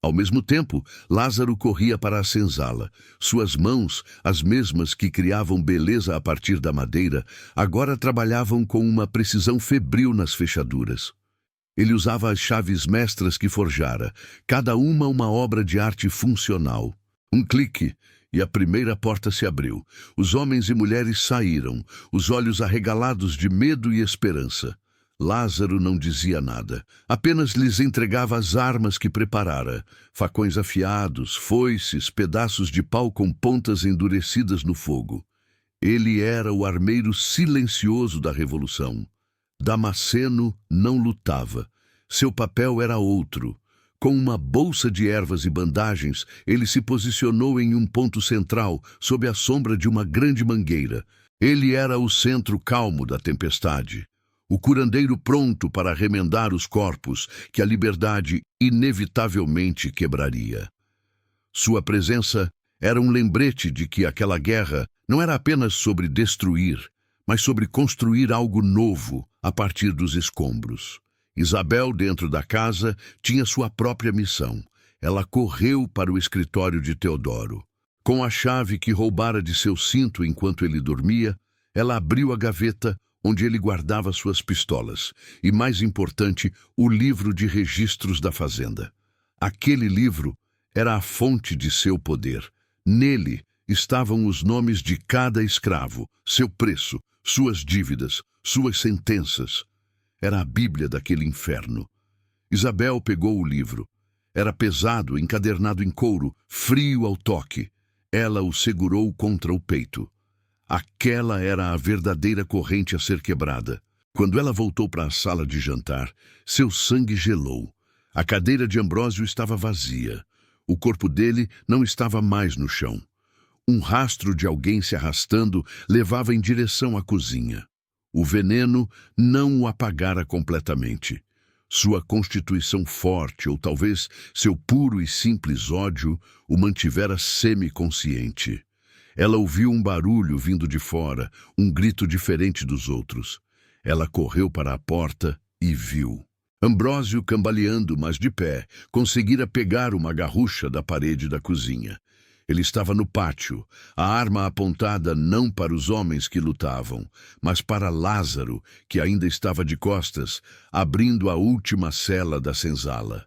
Ao mesmo tempo, Lázaro corria para a senzala. Suas mãos, as mesmas que criavam beleza a partir da madeira, agora trabalhavam com uma precisão febril nas fechaduras. Ele usava as chaves mestras que forjara, cada uma obra de arte funcional. Um clique, e a primeira porta se abriu. Os homens e mulheres saíram, os olhos arregalados de medo e esperança. Lázaro não dizia nada, apenas lhes entregava as armas que preparara, facões afiados, foices, pedaços de pau com pontas endurecidas no fogo. Ele era o armeiro silencioso da revolução. Damasceno não lutava. Seu papel era outro. Com uma bolsa de ervas e bandagens, ele se posicionou em um ponto central, sob a sombra de uma grande mangueira. Ele era o centro calmo da tempestade. O curandeiro pronto para remendar os corpos que a liberdade inevitavelmente quebraria. Sua presença era um lembrete de que aquela guerra não era apenas sobre destruir, mas sobre construir algo novo a partir dos escombros. Isabel, dentro da casa, tinha sua própria missão. Ela correu para o escritório de Teodoro. Com a chave que roubara de seu cinto enquanto ele dormia, ela abriu a gaveta onde ele guardava suas pistolas e, mais importante, o livro de registros da fazenda. Aquele livro era a fonte de seu poder. Nele estavam os nomes de cada escravo, seu preço, suas dívidas, suas sentenças. Era a Bíblia daquele inferno. Isabel pegou o livro. Era pesado, encadernado em couro, frio ao toque. Ela o segurou contra o peito. Aquela era a verdadeira corrente a ser quebrada. Quando ela voltou para a sala de jantar, seu sangue gelou. A cadeira de Ambrósio estava vazia. O corpo dele não estava mais no chão. Um rastro de alguém se arrastando levava em direção à cozinha. O veneno não o apagara completamente. Sua constituição forte, ou talvez seu puro e simples ódio, o mantivera semiconsciente. Ela ouviu um barulho vindo de fora, um grito diferente dos outros. Ela correu para a porta e viu. Ambrósio, cambaleando, mas de pé, conseguira pegar uma garrucha da parede da cozinha. Ele estava no pátio, a arma apontada não para os homens que lutavam, mas para Lázaro, que ainda estava de costas, abrindo a última cela da senzala.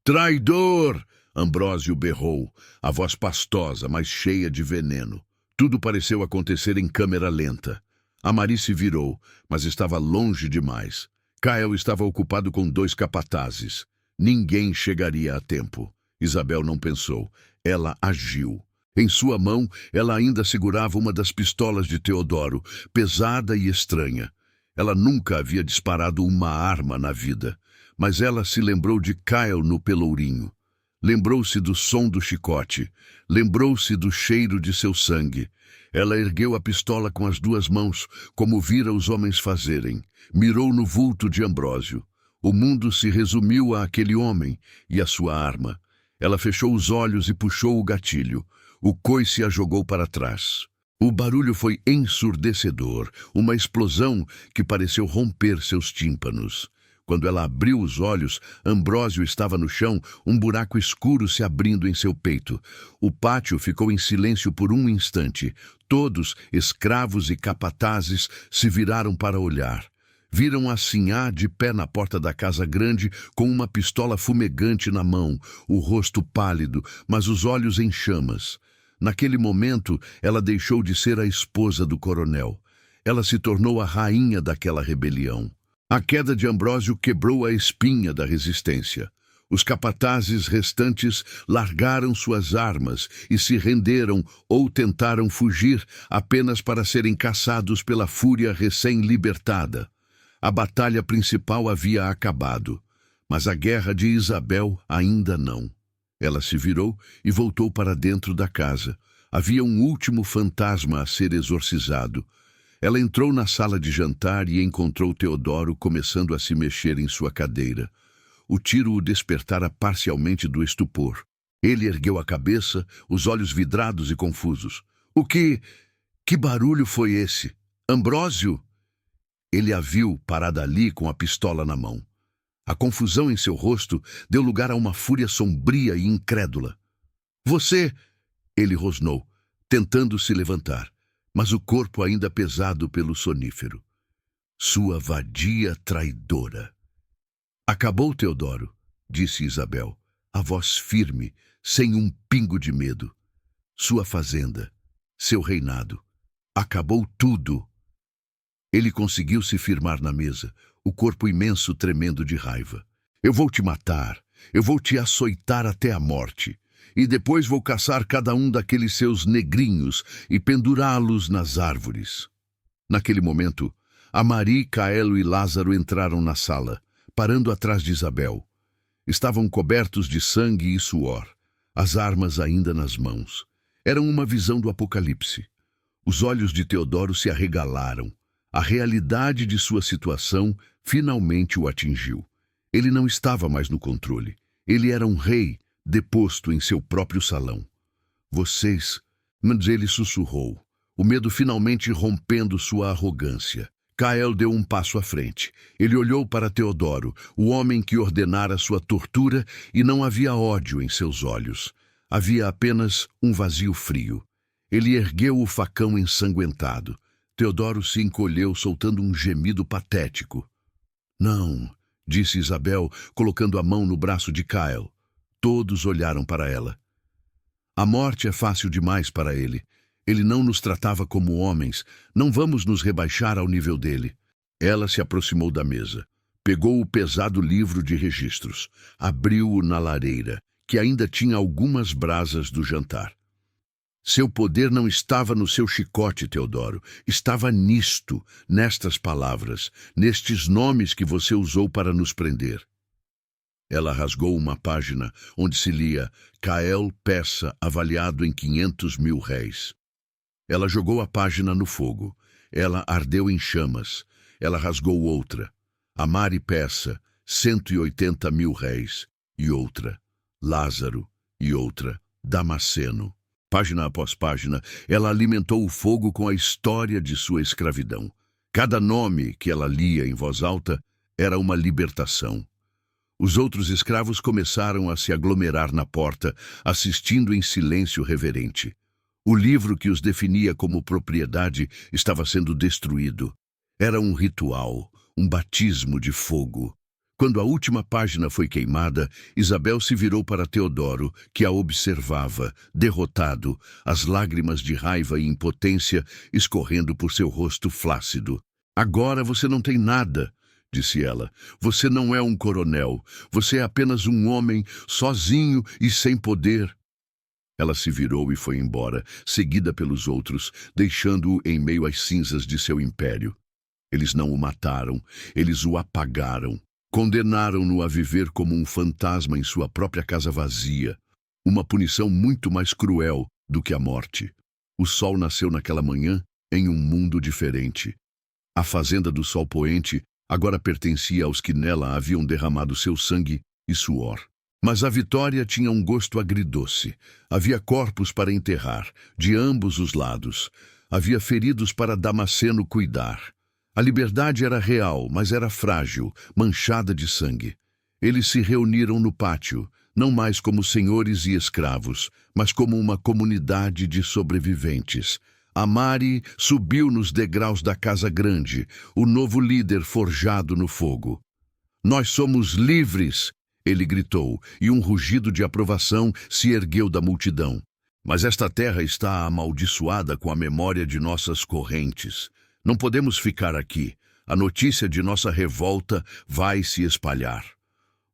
"Traidor!" Ambrósio berrou, a voz pastosa, mas cheia de veneno. Tudo pareceu acontecer em câmera lenta. Amari se virou, mas estava longe demais. Caio estava ocupado com 2 capatazes. Ninguém chegaria a tempo. Isabel não pensou. Ela agiu. Em sua mão, ela ainda segurava uma das pistolas de Teodoro, pesada e estranha. Ela nunca havia disparado uma arma na vida, mas ela se lembrou de Caio no Pelourinho. Lembrou-se do som do chicote. Lembrou-se do cheiro de seu sangue. Ela ergueu a pistola com as 2 mãos, como vira os homens fazerem. Mirou no vulto de Ambrósio. O mundo se resumiu àquele homem e à sua arma. Ela fechou os olhos e puxou o gatilho. O coice a jogou para trás. O barulho foi ensurdecedor, uma explosão que pareceu romper seus tímpanos. Quando ela abriu os olhos, Ambrósio estava no chão, um buraco escuro se abrindo em seu peito. O pátio ficou em silêncio por um instante. Todos, escravos e capatazes, se viraram para olhar. Viram a sinhá de pé na porta da casa grande, com uma pistola fumegante na mão, o rosto pálido, mas os olhos em chamas. Naquele momento, ela deixou de ser a esposa do coronel. Ela se tornou a rainha daquela rebelião. A queda de Ambrósio quebrou a espinha da resistência. Os capatazes restantes largaram suas armas e se renderam ou tentaram fugir apenas para serem caçados pela fúria recém-libertada. A batalha principal havia acabado, mas a guerra de Isabel ainda não. Ela se virou e voltou para dentro da casa. Havia um último fantasma a ser exorcizado. Ela entrou na sala de jantar e encontrou Teodoro começando a se mexer em sua cadeira. O tiro o despertara parcialmente do estupor. Ele ergueu a cabeça, os olhos vidrados e confusos. Que barulho foi esse? Ambrósio? Ele a viu parada ali com a pistola na mão. A confusão em seu rosto deu lugar a uma fúria sombria e incrédula. "Você!" Ele rosnou, tentando se levantar, mas o corpo ainda pesado pelo sonífero. Sua vadia traidora. "Acabou, Teodoro", disse Isabel, a voz firme, sem um pingo de medo. sua fazenda, seu reinado. Acabou tudo. Ele conseguiu se firmar na mesa, o corpo imenso tremendo de raiva. Eu vou te matar, eu vou te açoitar até a morte, e depois vou caçar cada um daqueles seus negrinhos e pendurá-los nas árvores. Naquele momento, Amari, Caelo e Lázaro entraram na sala, parando atrás de Isabel. Estavam cobertos de sangue e suor, as armas ainda nas mãos. Eram uma visão do Apocalipse. Os olhos de Teodoro se arregalaram. A realidade de sua situação finalmente o atingiu. Ele não estava mais no controle. Ele era um rei, deposto em seu próprio salão. Vocês... Mas ele sussurrou, o medo finalmente rompendo sua arrogância. Cael deu um passo à frente. Ele olhou para Teodoro, o homem que ordenara sua tortura, e não havia ódio em seus olhos. Havia apenas um vazio frio. Ele ergueu o facão ensanguentado. Teodoro se encolheu, soltando um gemido patético. Não, disse Isabel, colocando a mão no braço de Cael. Todos olharam para ela. A morte é fácil demais para ele. Ele não nos tratava como homens. Não vamos nos rebaixar ao nível dele. Ela se aproximou da mesa. Pegou o pesado livro de registros. Abriu-o na lareira, que ainda tinha algumas brasas do jantar. Seu poder não estava no seu chicote, Teodoro. Estava nisto, nestas palavras, nestes nomes que você usou para nos prender. Ela rasgou uma página onde se lia Cael Peça, avaliado em 500 mil réis. Ela jogou a página no fogo. Ela ardeu em chamas. Ela rasgou outra. Amari Peça, 180 mil réis. E outra. Lázaro. E outra. Damasceno. Página após página, ela alimentou o fogo com a história de sua escravidão. Cada nome que ela lia em voz alta era uma libertação. Os outros escravos começaram a se aglomerar na porta, assistindo em silêncio reverente. O livro que os definia como propriedade estava sendo destruído. Era um ritual, um batismo de fogo. Quando a última página foi queimada, Isabel se virou para Teodoro, que a observava, derrotado, as lágrimas de raiva e impotência escorrendo por seu rosto flácido. Agora você não tem nada, disse ela. Você não é um coronel. Você é apenas um homem, sozinho e sem poder. Ela se virou e foi embora, seguida pelos outros, deixando-o em meio às cinzas de seu império. Eles não o mataram, eles o apagaram. Condenaram-no a viver como um fantasma em sua própria casa vazia. Uma punição muito mais cruel do que a morte. O sol nasceu naquela manhã em um mundo diferente. A fazenda do Sol Poente agora pertencia aos que nela haviam derramado seu sangue e suor. Mas a vitória tinha um gosto agridoce. Havia corpos para enterrar, de ambos os lados. Havia feridos para Damasceno cuidar. A liberdade era real, mas era frágil, manchada de sangue. Eles se reuniram no pátio, não mais como senhores e escravos, mas como uma comunidade de sobreviventes. Amari subiu nos degraus da Casa Grande, o novo líder forjado no fogo. Nós somos livres! Ele gritou, e um rugido de aprovação se ergueu da multidão. Mas esta terra está amaldiçoada com a memória de nossas correntes. Não podemos ficar aqui. A notícia de nossa revolta vai se espalhar.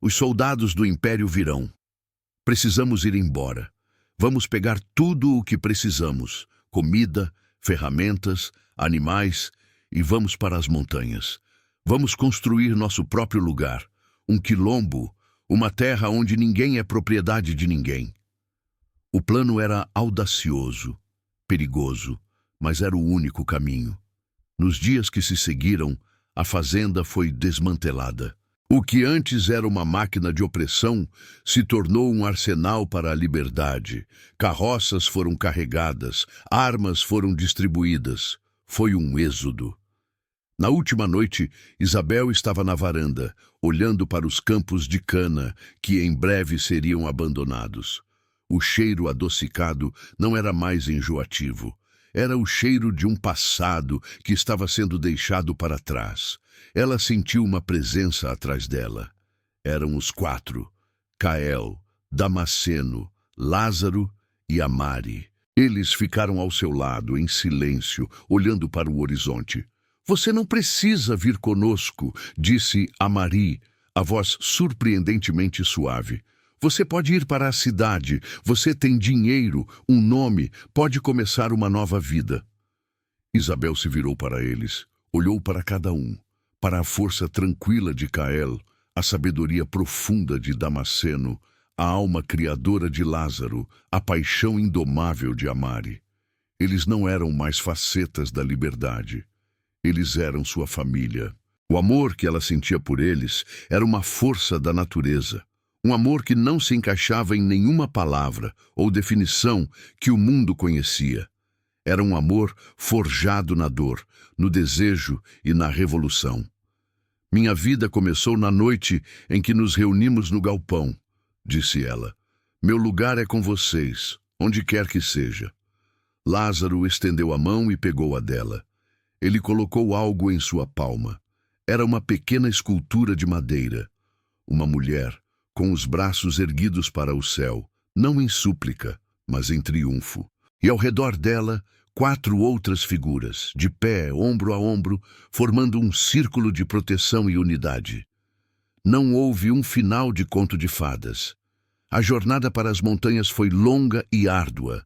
Os soldados do Império virão. Precisamos ir embora. Vamos pegar tudo o que precisamos. Comida, ferramentas, animais, e vamos para as montanhas. Vamos construir nosso próprio lugar. Um quilombo, uma terra onde ninguém é propriedade de ninguém. O plano era audacioso, perigoso, mas era o único caminho. Nos dias que se seguiram, a fazenda foi desmantelada. O que antes era uma máquina de opressão se tornou um arsenal para a liberdade. Carroças foram carregadas, armas foram distribuídas. Foi um êxodo. Na última noite, Isabel estava na varanda, olhando para os campos de cana que em breve seriam abandonados. O cheiro adocicado não era mais enjoativo. Era o cheiro de um passado que estava sendo deixado para trás. Ela sentiu uma presença atrás dela. Eram os 4, Cael, Damasceno, Lázaro e Amari. Eles ficaram ao seu lado, em silêncio, olhando para o horizonte. Você não precisa vir conosco, disse Amari, a voz surpreendentemente suave. Você pode ir para a cidade, você tem dinheiro, um nome, pode começar uma nova vida. Isabel se virou para eles, olhou para cada um, para a força tranquila de Cael, a sabedoria profunda de Damasceno, a alma criadora de Lázaro, a paixão indomável de Amari. Eles não eram mais facetas da liberdade. Eles eram sua família. O amor que ela sentia por eles era uma força da natureza. Um amor que não se encaixava em nenhuma palavra ou definição que o mundo conhecia. Era um amor forjado na dor, no desejo e na revolução. Minha vida começou na noite em que nos reunimos no galpão, disse ela. Meu lugar é com vocês, onde quer que seja. Lázaro estendeu a mão e pegou a dela. Ele colocou algo em sua palma. Era uma pequena escultura de madeira. Uma mulher, com os braços erguidos para o céu, não em súplica, mas em triunfo. E ao redor dela, 4 outras figuras, de pé, ombro a ombro, formando um círculo de proteção e unidade. Não houve um final de conto de fadas. A jornada para as montanhas foi longa e árdua.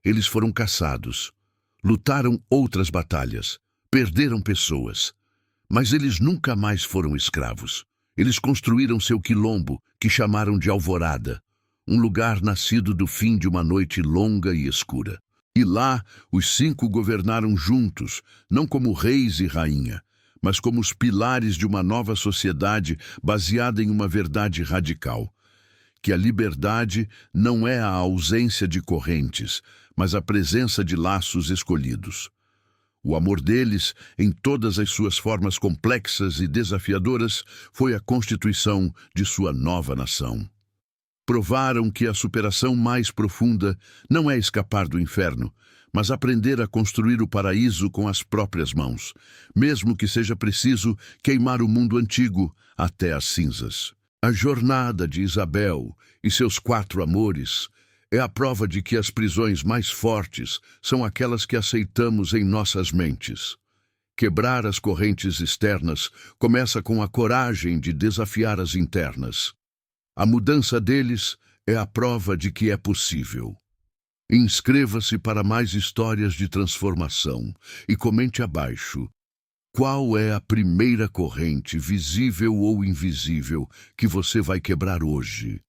Eles foram caçados, lutaram outras batalhas, perderam pessoas. Mas eles nunca mais foram escravos. Eles construíram seu quilombo, que chamaram de Alvorada, um lugar nascido do fim de uma noite longa e escura. E lá, os 5 governaram juntos, não como reis e rainha, mas como os pilares de uma nova sociedade baseada em uma verdade radical, que a liberdade não é a ausência de correntes, mas a presença de laços escolhidos. O amor deles, em todas as suas formas complexas e desafiadoras, foi a constituição de sua nova nação. Provaram que a superação mais profunda não é escapar do inferno, mas aprender a construir o paraíso com as próprias mãos, mesmo que seja preciso queimar o mundo antigo até as cinzas. A jornada de Isabel e seus 4 amores é a prova de que as prisões mais fortes são aquelas que aceitamos em nossas mentes. Quebrar as correntes externas começa com a coragem de desafiar as internas. A mudança deles é a prova de que é possível. Inscreva-se para mais histórias de transformação e comente abaixo qual é a primeira corrente, visível ou invisível, que você vai quebrar hoje.